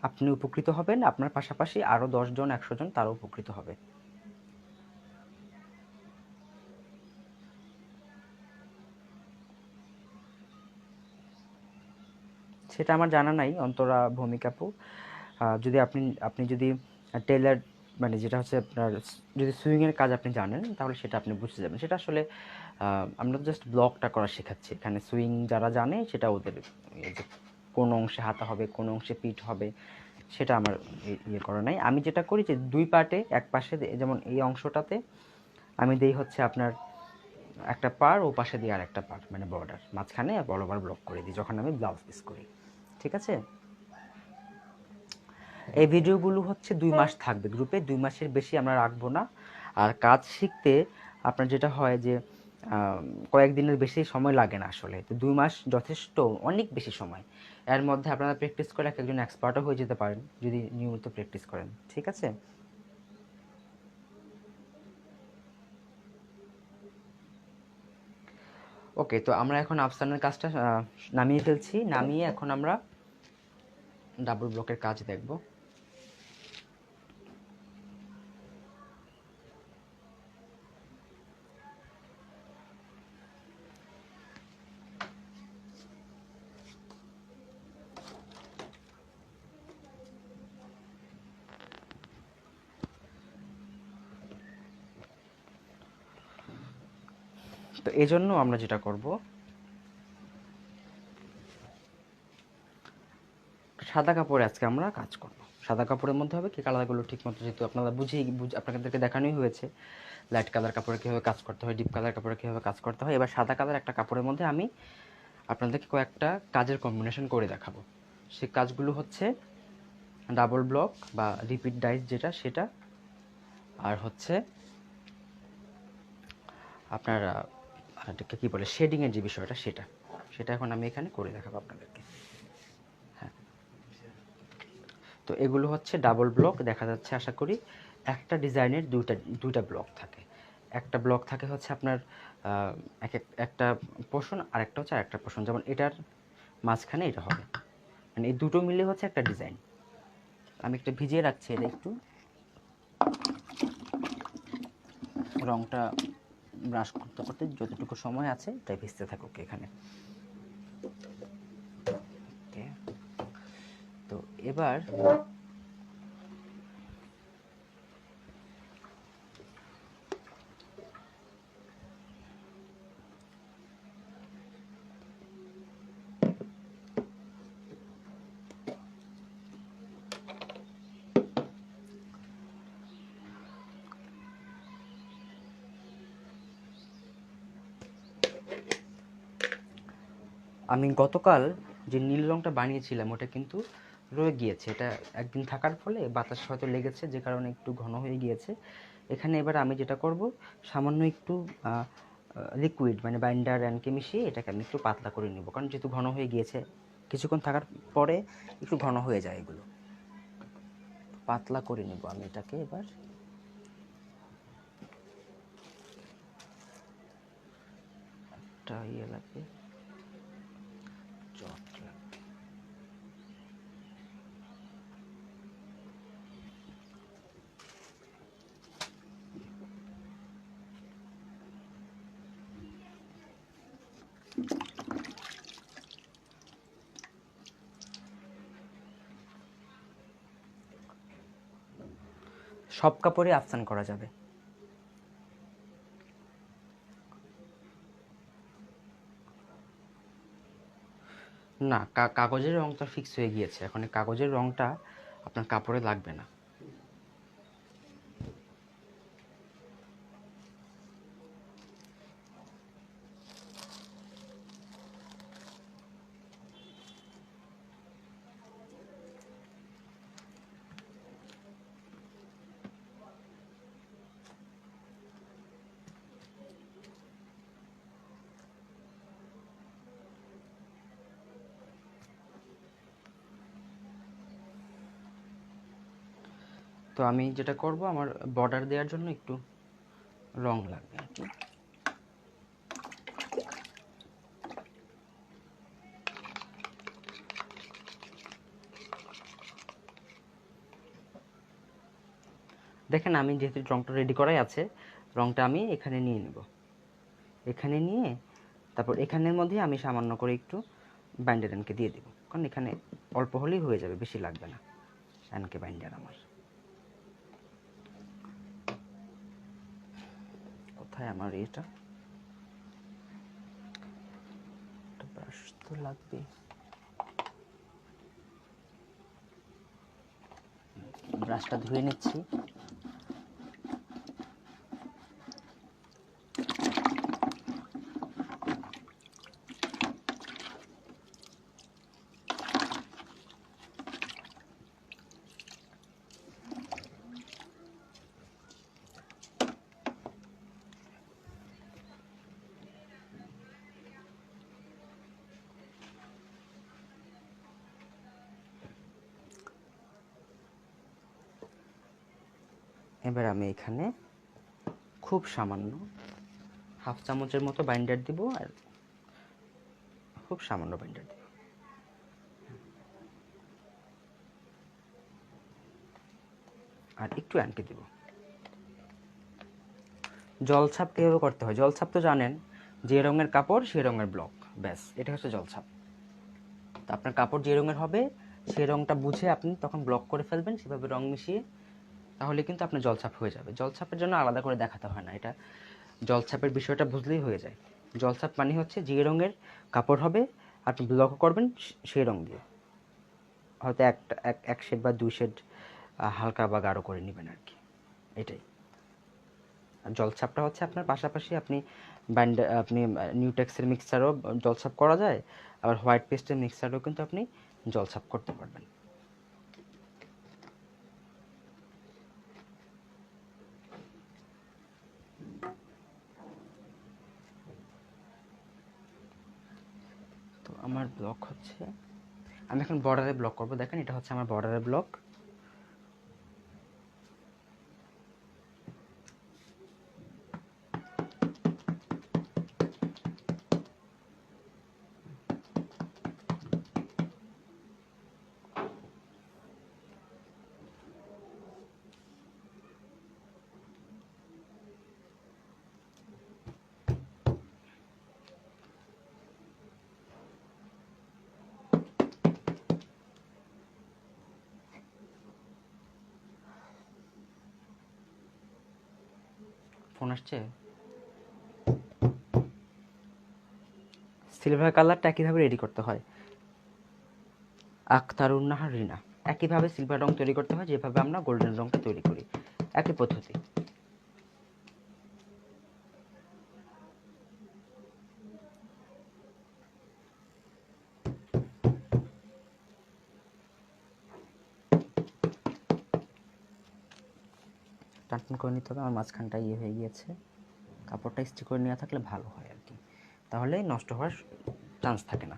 আপনি উপকৃত হবেন, আপনার পাশাপাশি আরও 10 জন 100 জন তারাও উপকৃত হবে। সেটা আমার জানা নাই, অন্তরা ভৌমিক আপু। যদি আপনি যদি টেলার, মানে যেটা হচ্ছে আপনার, যদি সুইংয়ের কাজ আপনি জানেন তাহলে সেটা আপনি বুঝতে যাবেন। সেটা আসলে আমরা জাস্ট ব্লকটা করা শেখাচ্ছি এখানে। সুইং যারা জানে সেটা ওদের, যে কোন অংশে হাতা হবে, কোন অংশে পিঠ হবে, সেটা আমার ইয়ে করা নাই। আমি যেটা করি যে 2 পার্টে, এক পাশে যেমন এই অংশটাতে আমি দেই হচ্ছে আপনার একটা পার, ও পাশে দিয়ে আর একটা পার, মানে বর্ডার, মাঝখানে বড় ব্লক করে দিই যখন আমি ব্লাউজ পিস করি, ঠিক আছে? এই ভিডিওগুলো হচ্ছে 2 মাস থাকবে গ্রুপে, 2 মাসের বেশি আমরা রাখবো না। আর কাজ শিখতে আপনার যেটা হয় যে কয়েকদিনের বেশি সময় লাগে না আসলে। তো 2 মাস যথেষ্ট, অনেক বেশি সময়। এর মধ্যে আপনারা প্র্যাকটিস করে একজন এক্সপার্টও হয়ে যেতে পারেন যদি নিয়মিত প্র্যাকটিস করেন, ঠিক আছে? ওকে, তো আমরা এখন আফসানের কাজটা নামিয়ে ফেলছি। নামিয়ে এখন আমরা ডাবল ব্লকের কাজ দেখব। তো এই জন্য আমরা যেটা করব, সাদা কাপড়ে আজকে আমরা কাজ করব। সাদা কাপড়ের মধ্যে হবে কি কালারগুলো ঠিক মতো, যেহেতু আপনারা আপনাদেরকে দেখানোই হয়েছে লাইট কালার কাপড়ে কীভাবে কাজ করতে হয়, ডিপ কালার কাপড়ে কীভাবে কাজ করতে হয়। এবার সাদা কালার একটা কাপড়ের মধ্যে আমি আপনাদেরকে কয়েকটা কাজের কম্বিনেশন করে দেখাবো। সেই কাজগুলো হচ্ছে ডাবল ব্লক বা রিপিট ডাইস যেটা সেটা, আর হচ্ছে আপনার এটাকে কী বলে শেডিংয়ের যে বিষয়টা সেটা এখন আমি এখানে করে দেখাবো আপনাদেরকে। হ্যাঁ, তো এগুলো হচ্ছে ডাবল ব্লক। দেখা যাচ্ছে আশা করি একটা ডিজাইনের দুইটা ব্লক থাকে। একটা ব্লক থাকে হচ্ছে আপনার একটা পোর্শন, আর একটা হচ্ছে আরেকটা পোর্শন। যেমন এটার মাঝখানে এটা হবে, মানে এই দুটো মিলে হচ্ছে একটা ডিজাইন। আমি একটু ভিজিয়ে রাখছি এটা, একটু রংটা ব্রাশ করতে করতে যতটুকু সময় আছে তাই ভিজতে থাকুক এখানে। তো এবার আমি গতকাল যে নীল রঙটা বানিয়েছিলাম ওটা কিন্তু রয়ে গিয়েছে। এটা একদিন থাকার ফলে বাতাস হয়তো লেগেছে, যে কারণে একটু ঘন হয়ে গিয়েছে। এখানে এবার আমি যেটা করব, সামান্য একটু লিকুইড মানে বাইন্ডার অ্যান্ডকে মিশিয়ে এটাকে আমি একটু পাতলা করে নেব, কারণ যেহেতু ঘন হয়ে গিয়েছে কিছুক্ষণ থাকার পরে একটু ঘন হয়ে যায়, এগুলো পাতলা করে নেব আমি এটাকে। এবার একটা ইয়ে লাগবে, চট লাগবে। সব কাপড়ে আফসান করা যাবে। না, কাগজের রংটা ফিক্স হয়ে গিয়েছে, এখন এই কাগজের রংটা আপনার কাপড়ে লাগবে না। তো আমি যেটা করব, আমার বর্ডার দেওয়ার জন্য একটু রং লাগবে আর কি। দেখেন আমি যেহেতু রংটা রেডি করাই আছে, রংটা আমি এখানে নিয়ে নেব। এখানে নিয়ে তারপর এখানের মধ্যে আমি সামান্য করে একটু বাইন্ডার অ্যানকে দিয়ে দেব, কারণ এখানে অল্প হলেই হয়ে যাবে, বেশি লাগবে না অ্যানকে বাইন্ডার আমার। কোথায় আমার এটা ব্রাশ তো লাগবে। ব্রাশটা ধুয়ে নিচ্ছি। এবার আমি এখানে খুব সামান্য হাফ চামচের মতো বাইন্ডার দিব, আর খুব সামান্য বাইন্ডার দিব। আর একটু অ্যানকে দিব। জলছাপ কীভাবে করতে হয়? জলছাপ তো জানেন, যে রঙের কাপড় সে রঙের ব্লক, ব্যাস এটা হচ্ছে জলছাপ। তো আপনার কাপড় যে রঙের হবে সেই রঙটা বুঝে আপনি তখন ব্লক করে ফেলবেন, সেভাবে রং মিশিয়ে, তাহলে কিন্তু আপনার জলছাপ হয়ে যাবে। জলছাপের জন্য আলাদা করে দেখাতে হয় না, এটা জলছাপের বিষয়টা বুঝলেই হয়ে যায়। জলছাপ মানে হচ্ছে যে রঙের কাপড় হবে আপনি ব্লক করবেন সেই রং দিয়ে। হয়তো এক শেড বা 2 শেড হালকা বা গাঢ় করে নেবেন আর কি, এটাই। আর জলছাপটা হচ্ছে আপনার পাশাপাশি আপনি নিউটেক্সের মিক্সচারও জলছাপ করা যায়, আবার হোয়াইট পেস্টের মিক্সচারও কিন্তু আপনি জলছাপ করতে পারবেন। তো আমার ব্লক হচ্ছে, আমি এখন বর্ডারে ব্লক করব। দেখেন এটা হচ্ছে আমার বর্ডারের ব্লক। ফোন আসছে। সিলভার কালারটা একইভাবে রেডি করতে হয়, আখতারুন্নাহার রিনা। একইভাবে সিলভার রং তৈরি করতে হয় যেভাবে আমরা গোল্ডেন রংটা তৈরি করি, একই পদ্ধতি। টানটান করে নিতে হবে, আমার মাঝখানটা ইয়ে হয়ে গিয়েছে। কাপড়টা ইস্ত্রি করে নেওয়া থাকলে ভালো হয় আর কি, তাহলে নষ্ট হওয়ার চান্স থাকে না।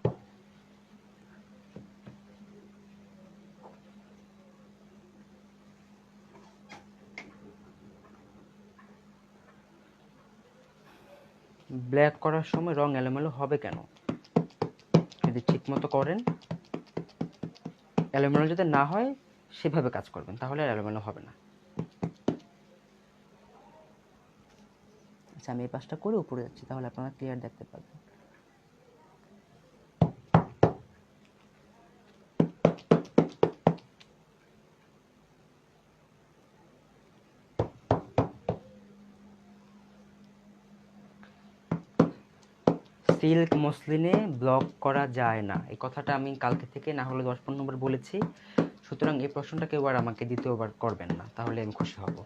ব্ল্যাক করার সময় রং এলোমেলো হবে কেন? যদি ঠিক মতো করেন, এলোমেলো যদি না হয় সেভাবে কাজ করবেন, তাহলে আর এলোমেলো হবে না। আচ্ছা, আমি এই পাশটা করে উপরে যাচ্ছি, তাহলে আপনারা ক্লিয়ার দেখতে পাবেন। সিল্ক মসলিনে ব্লক করা যায় না, এই কথাটা আমি কালকে থেকে না হলে 10-15 বার বলেছি। সুতরাং এই প্রশ্নটা কেউ আর আমাকে দ্বিতীয়বার করবেন না, তাহলে আমি খুশি হব।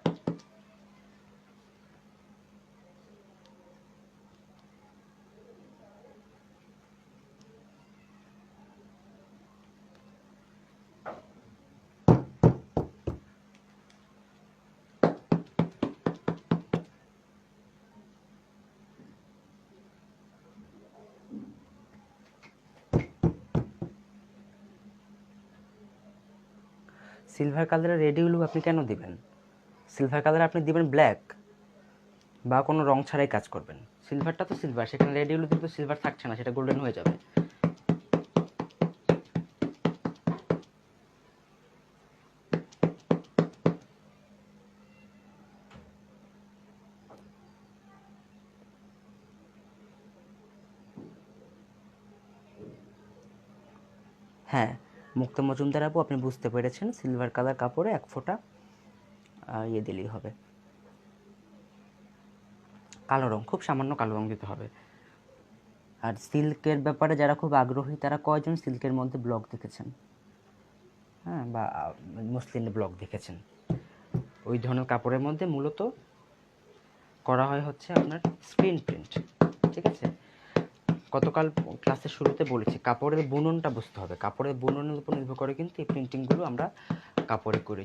সিলভার কালারের রেডি উলু আপনি কেন দিবেন? সিলভার কালার আপনি দিবেন ব্ল্যাক বা কোনো রং ছাড়াই কাজ করবেন। সিলভারটা তো সিলভার, সেখানে রেড ইউলো দিলে তো সিলভার থাকছে না, সেটা গোল্ডেন হয়ে যাবে। হ্যাঁ, মুক্তা মজুমদার আপু, আপনি বুঝতে পেরেছেন। সিলভার কালার কাপড়ে 1 ফোঁটা ইয়ে দিলেই হবে, কালো রং, খুব সামান্য কালো রং দিতে হবে। আর সিল্কের ব্যাপারে যারা খুব আগ্রহী, তারা কয়জন সিল্কের মধ্যে ব্লগ দেখেছেন? হ্যাঁ, বা মসলিনের ব্লগ দেখেছেন? ওই ধরনের কাপড়ের মধ্যে মূলত করা হয় হচ্ছে আপনার স্ক্রিন প্রিন্ট, ঠিক আছে? গতকাল ক্লাসের শুরুতে বলেছি, কাপড়ের বুননটা বুঝতে হবে। কাপড়ের বুননের উপর নির্ভর করে কিন্তু এই প্রিন্টিংগুলো আমরা কাপড়ে করি।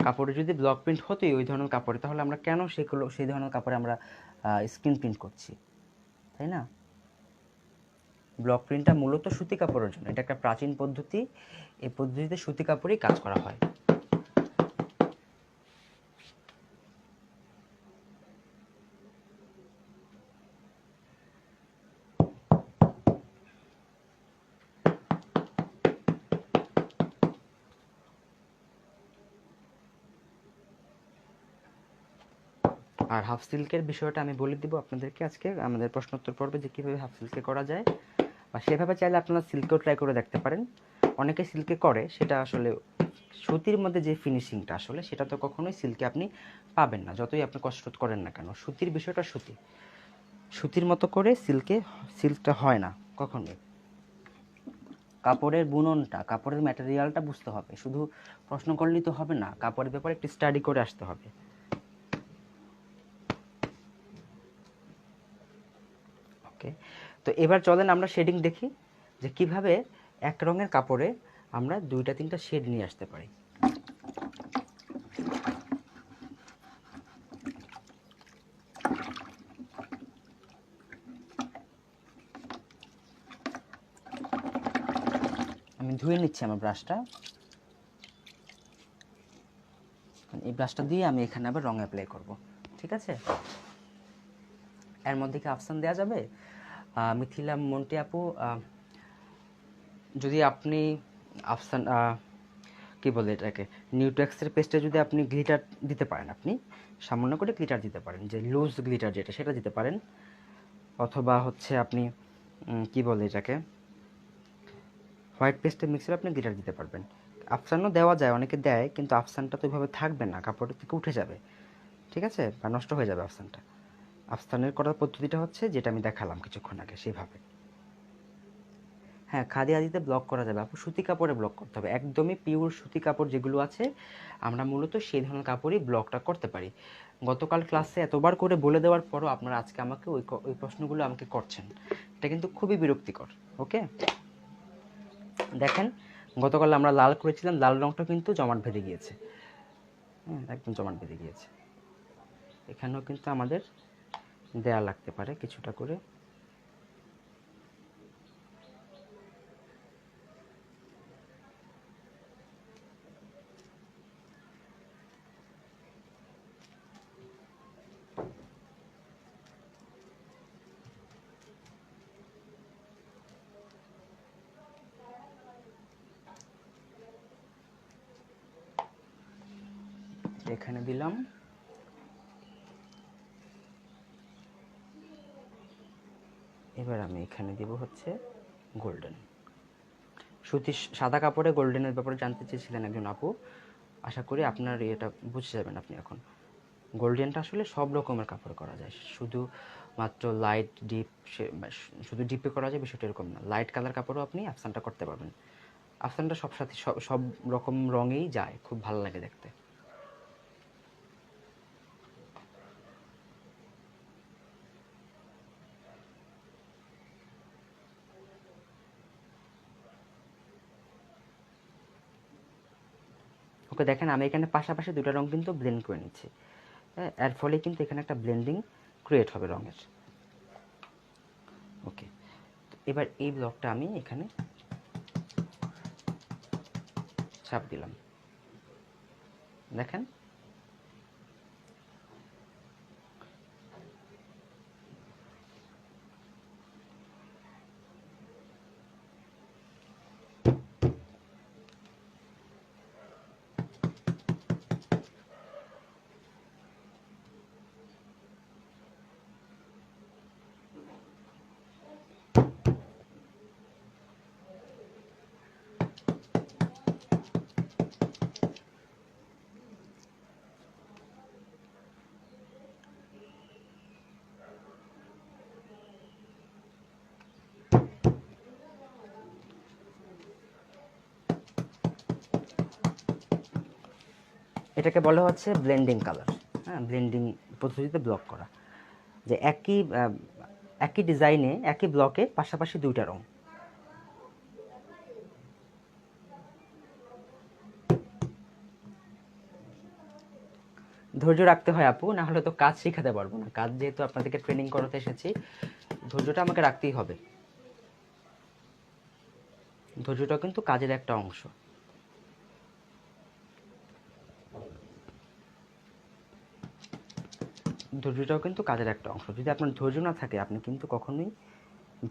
কাপড়ে যদি ব্লক প্রিন্ট হতোই ওই ধরনের কাপড়ে, তাহলে আমরা কেন সেই ধরনের কাপড়ে আমরা স্ক্রিন প্রিন্ট করছি, তাই না? ব্লক প্রিন্টটা মূলত সুতি কাপড়ের জন্য, এটা একটা প্রাচীন পদ্ধতি। এই পদ্ধতিতে সুতি কাপড়েই কাজ করা হয়। আর হাফ সিল্কের বিষয়টা আমি বলে দিব আপনাদেরকে আজকে আমাদের প্রশ্নোত্তর পর্বে, যে কীভাবে হাফ সিল্কে করা যায়, বা সেভাবে চাইলে আপনারা সিল্কেও ট্রাই করে দেখতে পারেন। অনেকে সিল্কে করে, সেটা আসলে সুতির মধ্যে যে ফিনিশিংটা আসলে সেটা তো কখনোই সিল্কে আপনি পাবেন না, যতই আপনি কষ্ট করেন না কেন। সুতির বিষয়টা সুতির মতো করে সিল্কটা হয় না কখনোই। কাপড়ের বুননটা, কাপড়ের ম্যাটেরিয়ালটা বুঝতে হবে। শুধু প্রশ্ন করলেই তো হবে না, কাপড়ের ব্যাপারে একটু স্টাডি করে আসতে হবে। ওকে, তো এবার চলেন আমরা শেডিং দেখি যে কিভাবে এক রঙের কাপড়ে আমরা 2-3টা শেড নিয়ে আসতে পারি। আমি ধুয়ে নিচ্ছি আমার ব্রাশটা। এই ব্রাশটা দিয়ে আমি এখানে আবার রং অ্যাপ্লাই করব, ঠিক আছে? এর মধ্যে কি অপশান দেওয়া যাবে? মিথিলা, মন্টি আপু, যদি আপনি অপশান কি বলে এটাকে, নিউটেক্সের পেস্টে যদি আপনি গ্লিটার দিতে পারেন, আপনি সামান্য করে গ্লিটার দিতে পারেন, যে লুজ গ্লিটার যেটা, সেটা দিতে পারেন। অথবা হচ্ছে আপনি কি বলে এটাকে, হোয়াইট পেস্টের মিক্সারে আপনি গ্লিটার দিতে পারবেন। আফসানও দেওয়া যায়, অনেকে দেয়, কিন্তু আফসানটা তো ওইভাবে থাকবে না, কাপড়ের থেকে উঠে যাবে, ঠিক আছে, বা নষ্ট হয়ে যাবে আফসানটা। আফসানের করার পদ্ধতিটা হচ্ছে যেটা আমি দেখালাম কিছুক্ষণ আগে, সেভাবে। হ্যাঁ, খাদি আদিতে ব্লক করা যাবে আপু, সুতি কাপড়ে ব্লক করতে হবে, একদমই পিওর সুতি কাপড় যেগুলো আছে, আমরা মূলত সেই ধরনের কাপড়ই ব্লকটা করতে পারি। গতকাল ক্লাসে এতবার করে বলে দেওয়ার পরও আপনারা আজকে আমাকে ওই প্রশ্নগুলো আমাকে করছেন, এটা কিন্তু খুবই বিরক্তিকর। ওকে, দেখেন গতকাল আমরা লাল করেছিলাম, লাল রঙটা কিন্তু জমাট বেঁধে গিয়েছে, হ্যাঁ একদম জমাট বেঁধে গিয়েছে। এখানেও কিন্তু আমাদের দেয়া লাগতে পারে কিছুটা করে। এখানে দিলাম, এবার আমি এখানে দিব হচ্ছে গোল্ডেন। সুতি সাদা কাপড়ে গোল্ডেনের ব্যাপারে জানতে চেয়েছিলেন একজন আপু, আশা করি আপনার এটা বুঝে যাবেন আপনি এখন। গোল্ডেনটা আসলে সব রকমের কাপড়ে করা যায়, শুধু মাত্র লাইট ডিপ, শুধু ডিপে করা যায় বিষয়টা এরকম না, লাইট কালার কাপড়ও আপনি আফসানটা করতে পারবেন। আফসানটা সব সাথে সব রকম রঙেই যায়, খুব ভালো লাগে দেখতে। ওকে, দেখেন আমি এখানে পাশাপাশি দুটো রঙ কিন্তু ব্লেন্ড করে নিচ্ছি, হ্যাঁ, এর ফলে কিন্তু এখানে একটা ব্লেন্ডিং ক্রিয়েট হবে রঙের। ওকে, এবার এই ব্লকটা আমি এখানে ছাপ দিলাম, দেখেন। এটাকে বলা হচ্ছে ব্লেন্ডিং কালার, হ্যাঁ, ব্লেন্ডিং পদ্ধতিতে ব্লক করা, যে একই ডিজাইনে একই ব্লকে পাশাপাশি দুইটা রং। ধৈর্য রাখতে হয় আপু, না হলে তো কাজ শেখাতে পারবো না, কাজ যেহেতু আপনাদেরকে ট্রেনিং করাতে এসেছি, ধৈর্যটা আমাকে রাখতেই হবে। ধৈর্যটাও কিন্তু কাজের একটা অংশ। ধৈর্যটাও কিন্তু কাজের একটা অংশ, যদি আপনার ধৈর্য না থাকে আপনি কিন্তু কখনোই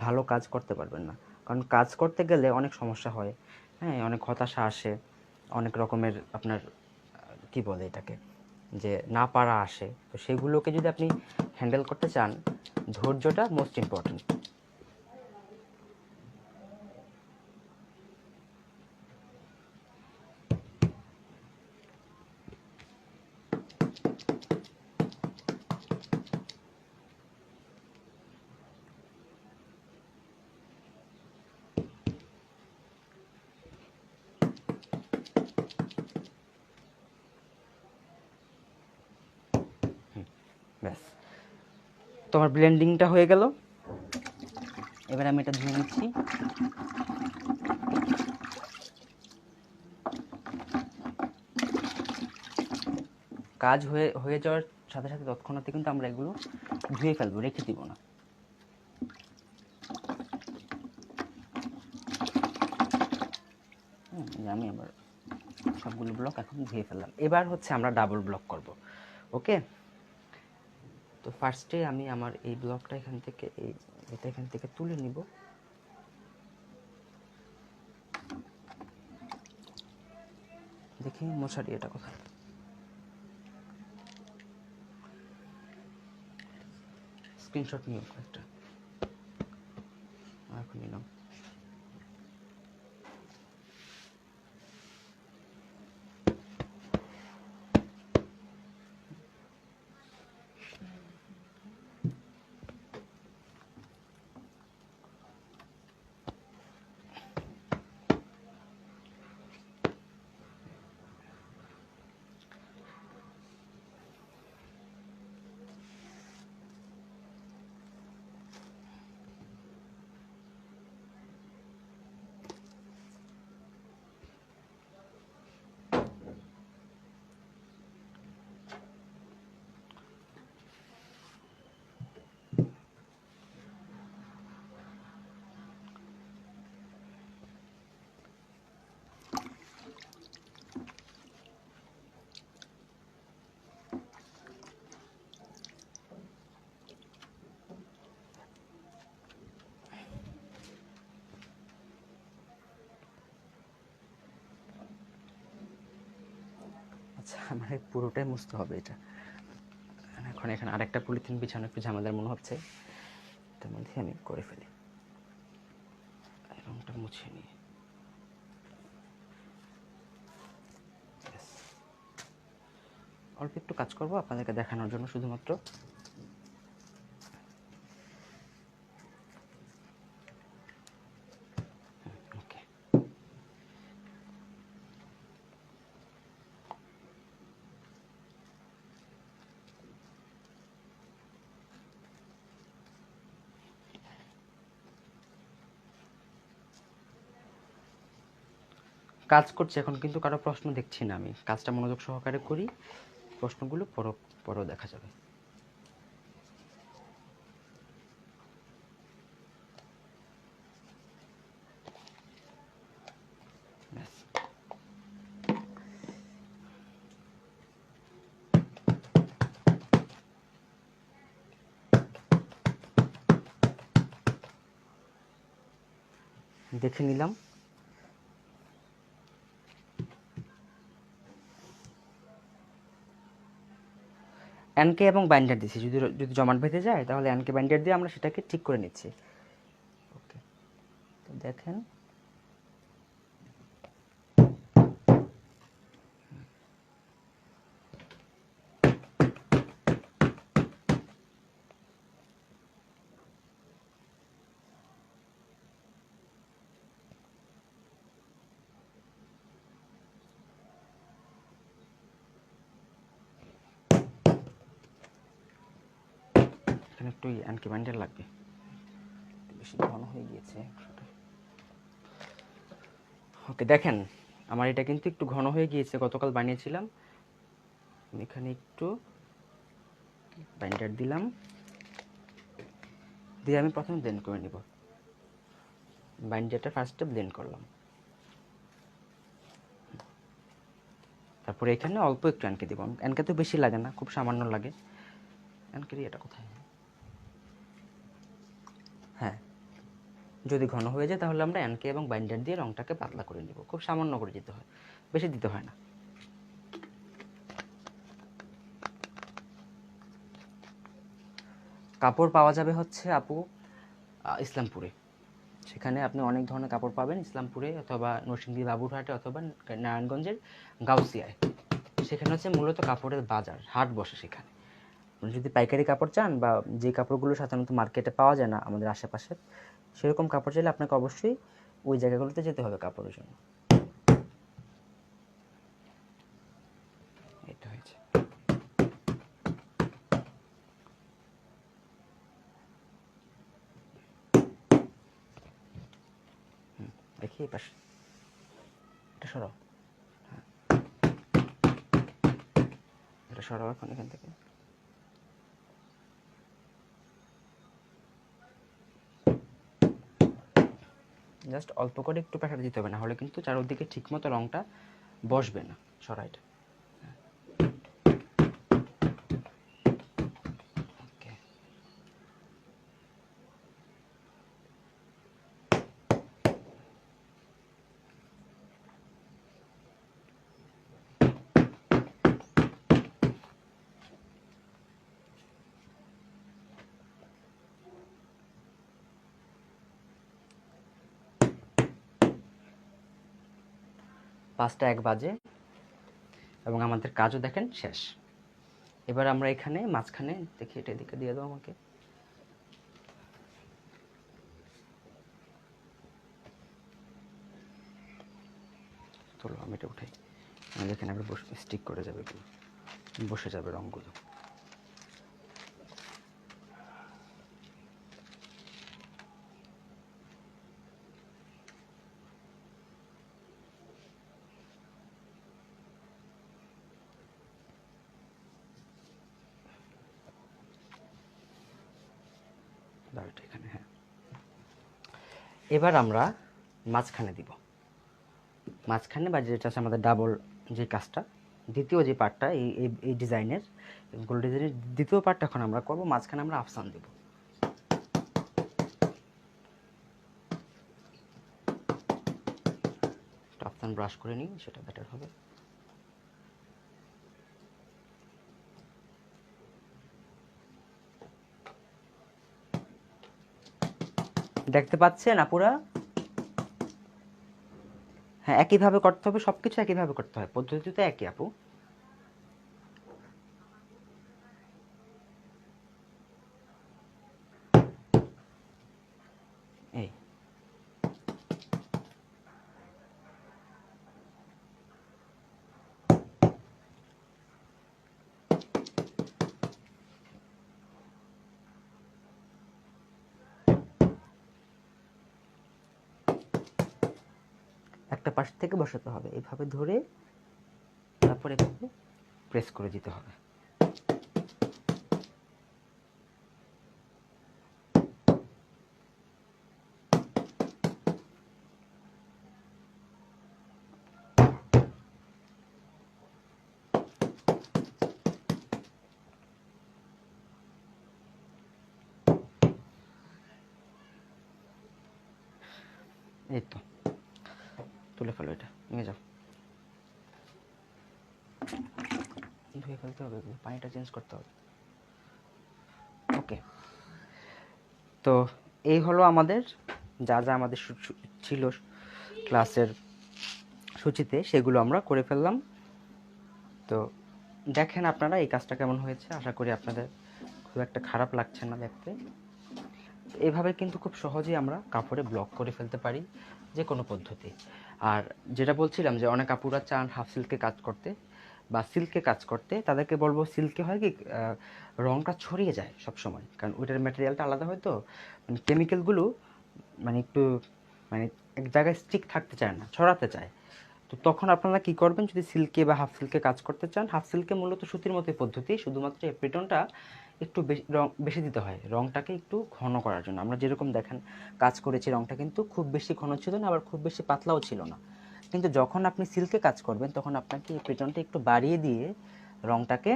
ভালো কাজ করতে পারবেন না, কারণ কাজ করতে গেলে অনেক সমস্যা হয়, হ্যাঁ, অনেক হতাশা আসে, অনেক রকমের আপনার কি বলে এটাকে, যে না পারা আসে, তো সেগুলোকে যদি আপনি হ্যান্ডেল করতে চান, ধৈর্যটা মোস্ট ইম্পর্ট্যান্ট। তো আমার ব্লেন্ডিংটা হয়ে গেল। এবার আমি এটা ধুয়ে নিচ্ছি। কাজ হয়ে যাওয়ার সাথে সাথে তৎক্ষণাৎ কিন্তু আমরা এগুলো ধুয়ে ফেলবো, রেখে দিব না। আমি আবার সবগুলো ব্লক এখন ধুয়ে ফেললাম। এবার হচ্ছে আমরা ডাবল ব্লক করব। ওকে, তো ফার্স্টে আমি আমার এই ব্লকটা এখান থেকে তুলে নিব। দেখি মশারি এটা কোথায়। স্ক্রিনশট নিও একটা, এখন নিলাম। আচ্ছা, আমার পুরোটাই মুছতে হবে এটা। এখন এখানে আরেকটা পলিথিন বিছানো একটু ঝামেলার মনে হচ্ছে, তার মধ্যে আমি করে ফেলি। রংটা মুছে নিয়ে অল্প একটু কাজ করব আপনাদেরকে দেখানোর জন্য শুধুমাত্র। ওকে, কাজ করছি এখন, কিন্তু কারো প্রশ্ন দেখছি না। আমি কাজটা মনোযোগ সহকারে করি, প্রশ্নগুলো পরও দেখা যাবে। দেখে নিলাম। এনকে এবং বাইন্ডার দিচ্ছি, যদি জমাট বেঁধে যায় তাহলে এনকে বাইন্ডার দিয়ে আমরা সেটাকে ঠিক করে নিচ্ছি। ওকে, তো দেখেন এখানে একটু এনকে বাইন্ডার লাগবে, বেশি ঘন হয়ে গিয়েছে। ওকে, দেখেন আমার এটা কিন্তু একটু ঘন হয়ে গিয়েছে, গতকাল বানিয়েছিলাম। এখানে একটু বাইন্ডার দিলাম, দিয়ে আমি প্রথমে ব্লেন্ড করে নিব। বাইন্ডারটা ফার্স্টে ব্লেন্ড করলাম, তারপরে এখানে অল্প একটু এনকে দিব। এনকে তো বেশি লাগে না, খুব সামান্য লাগে। এনকের এটা কোথায়? হ্যাঁ, যদি ঘন হয়ে যায় তাহলে আমরা এনকে এবং বাইন্ডার দিয়ে রংটাকে পাতলা করে নিব। খুব সামান্য করে দিতে হয়, বেশি দিতে হয় না। কাপড় পাওয়া যাবে হচ্ছে আপু ইসলামপুরে। সেখানে আপনি অনেক ধরনের কাপড় পাবেন ইসলামপুরে, অথবা নরসিংদী বাবুরহাটে, অথবা নারায়ণগঞ্জের গাউসিয়ায়। সেখানে হচ্ছে মূলত কাপড়ের বাজার, হাট বসে সেখানে। যদি পাইকারি কাপড় চান, বা যে কাপড়গুলো সাধারণত মার্কেটে পাওয়া যায় না আমাদের আশেপাশে, সেরকম কাপড় চাইলে আপনাকে অবশ্যই ওই জায়গাগুলোতে যেতে হবে কাপড়ের জন্য। এটা হয়েছে। দেখি এই পাশে, এটা সরাও, হ্যাঁ এটা সরাও এখন এখান থেকে। জাস্ট অল্প করে একটু প্রেসার দিতে হবে, না হলে কিন্তু চারদিকে ঠিকমতো রঙটা বসবে না। সরাই এটা, ওকে। পাঁচটা 1 বাজে এবং আমাদের কাজও দেখেন শেষ। এবার আমরা এখানে মাঝখানে দেখি, এটা এদিকে দিয়ে দাও আমাকে। চলো আমি এটা উঠাই, আমাদের এখানে আবার স্টিক করে যাবে, এগুলো বসে যাবে রঙগুলো। এখানে, হ্যাঁ। এবার আমরা মাঝখানে দিব, মাঝখানে বা যেটা আছে আমাদের ডাবল যে কাজটা, দ্বিতীয় যে পার্টটা এই ডিজাইনের, গোল ডিজাইনের দ্বিতীয় পার্টটা এখন আমরা করব। মাঝখানে আমরা আফসান দেব। আফসান ব্রাশ করে নিই, সেটা বেটার হবে। দেখতে পাচ্ছেন আপুরা? হ্যাঁ, একইভাবে করতে হবে, সবকিছু একইভাবে করতে হয়, পদ্ধতি তো একই আপু। এই একটা পাশ থেকে বসাতে হবে, এইভাবে ধরে তারপরে এভাবে প্রেস করে দিতে হবে। এই তো, তুলে ফেলো, এটা নিয়ে যাও, ধুয়ে ফেলতে হবে, পানিটা চেঞ্জ করতে হবে। ওকে, তো এই হলো আমাদের যা যা আমাদের ছিল ক্লাসের সূচিতে, সেগুলো আমরা করে ফেললাম। তো দেখেন আপনারা এই কাজটা কেমন হয়েছে, আশা করি আপনাদের খুব একটা খারাপ লাগছে না দেখতে। এইভাবে কিন্তু খুব সহজেই আমরা কাপড়ে ব্লক করে ফেলতে পারি যে কোনো পদ্ধতি। আর যেটা বলছিলাম যে অনেক আপুরা চান হাফ সিল্কে কাজ করতে বা সিল্কে কাজ করতে, তাদেরকে বলবো সিল্কে হয় কি রঙটা ছড়িয়ে যায় সব সময়, কারণ ওইটার ম্যাটেরিয়ালটা আলাদা হয়, তো মানে কেমিক্যালগুলো মানে একটু মানে এক জায়গায় স্টিক থাকতে চায় না, ছড়াতে চায়। তো তখন আপনারা কি করবেন, যদি সিল্কে বা হাফ সিল্কে কাজ করতে চান, হাফ সিল্কে মূলত সুতির মতোই পদ্ধতি, শুধুমাত্র এপ্রিটনটা একটু বেশি রং বেশি দিতে হয়, রংটাকে একটু ঘন করার জন্য। আমরা যেরকম দেখেন কাজ করেছি, রংটা কিন্তু খুব বেশি ঘন ছিল না, আবার খুব বেশি পাতলাও ছিল না। কিন্তু যখন আপনি সিল্কে কাজ করবেন, তখন আপনাকে এপ্রিটনটা একটু বাড়িয়ে দিয়ে রংটাকে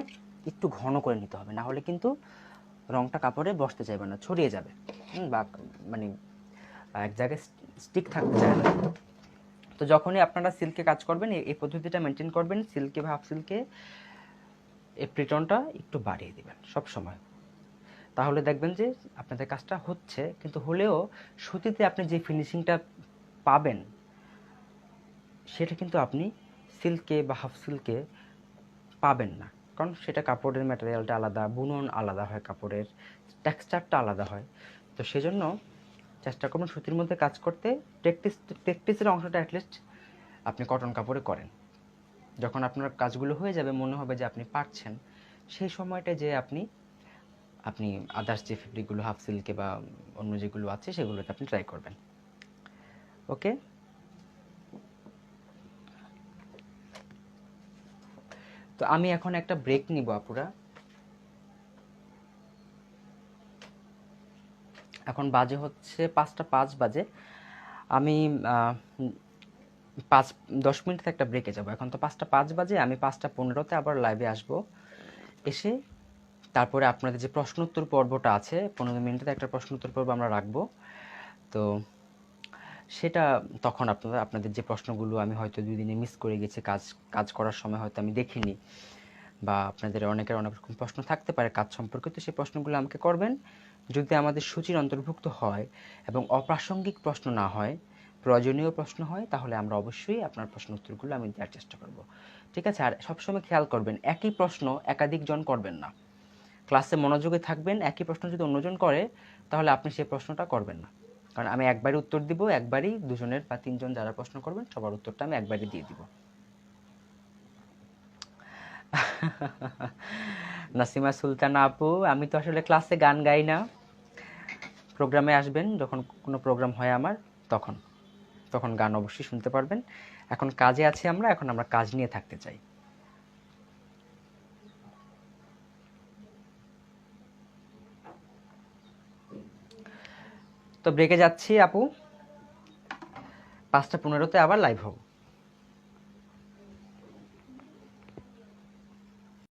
একটু ঘন করে নিতে হবে, না হলে কিন্তু রংটা কাপড়ে বসতে চাইবে না, ছড়িয়ে যাবে, বা মানে এক জায়গায় স্টিক থাকতে চায় না। তো যখনই আপনারা সিল্কে কাজ করবেন, এই পদ্ধতিটা মেনটেন করবেন, সিল্কে বা হাফ সিল্কে এপ্রিটনটা একটু বাড়িয়ে দিবেন সব সময়। তাহলে দেখবেন যে আপনাদের কাজটা হচ্ছে, কিন্তু হলেও সুতিতে আপনি যে ফিনিশিংটা পাবেন, সেটা কিন্তু আপনি সিল্কে বা হাফ সিল্কে পাবেন না, কারণ সেটা কাপড়ের ম্যাটেরিয়ালটা আলাদা, বুনন আলাদা হয়, কাপড়ের টেক্সচারটা আলাদা হয়। তো সেজন্য চেষ্টা করুন সুতির মধ্যে কাজ করতে। প্র্যাকটিসের অংশটা অ্যাটলিস্ট আপনি কটন কাপড়ে করেন। যখন আপনার কাজগুলো হয়ে যাবে, মনে হবে যে আপনি পারছেন, সেই সময়টা যে আপনি আপনি আদার্স যে ফেব্রিকগুলো হাফ সিল্কে বা অন্য যেগুলো আছে সেগুলোতে আপনি ট্রাই করবেন। ওকে, তো আমি এখন একটা ব্রেক নিব আপুরা। এখন বাজে হচ্ছে 5টা 5 বাজে। আমি 5-10 মিনিট একটা ব্রেকে যাব। এখন তো 5টা 5 বাজে, আমি 5টা 15-তে আবার লাইভে আসব। এসে তারপরে আপনাদের যে প্রশ্ন উত্তর পর্বটা আছে, 15 মিনিটের একটা প্রশ্ন উত্তর পর্ব আমরা রাখবো। তো সেটা তখন আপনাদের যে প্রশ্নগুলো আমি হয়তো 2 দিনে মিস করে গেছি, কাজ করার সময় হয়তো আমি দেখিনি, বা আপনাদের অনেকের অনেক রকম প্রশ্ন থাকতে পারে কাজ সম্পর্কিত, সেই প্রশ্নগুলো আমাকে করবেন। যদি আমাদের সূচির অন্তর্ভুক্ত হয় এবং অপ্রাসঙ্গিক প্রশ্ন না হয়, প্রয়োজনীয় প্রশ্ন হয়, তাহলে আমরা অবশ্যই আপনার প্রশ্ন উত্তরগুলো আমি দেওয়ার চেষ্টা করব। ঠিক আছে? আর সবসময় খেয়াল করবেন, একই প্রশ্ন একাধিক জন করবেন না। ক্লাসে মনোযোগে থাকবেন। একই প্রশ্ন যদি অন্যজন করে, তাহলে আপনি সেই প্রশ্নটা করবেন না। কারণ আমি একবারই উত্তর দিব, একবারই 2 জনের বা 3জন যারা প্রশ্ন করবেন সবার উত্তরটা আমি একবারই দিয়ে দিব। নাসিমা সুলতানা আপু, আমি তো আসলে ক্লাসে গান গাই না। প্রোগ্রামে আসবেন, যখন কোনো প্রোগ্রাম হয় আমার, তখন তখন গান অবশ্যই শুনতে পারবেন। এখন কাজে আছি আমরা, এখন আমরা কাজ নিয়ে থাকতে চাই। তো ব্রেকে যাচ্ছি আপু, 5টা 15-তে আবার লাইভ হব।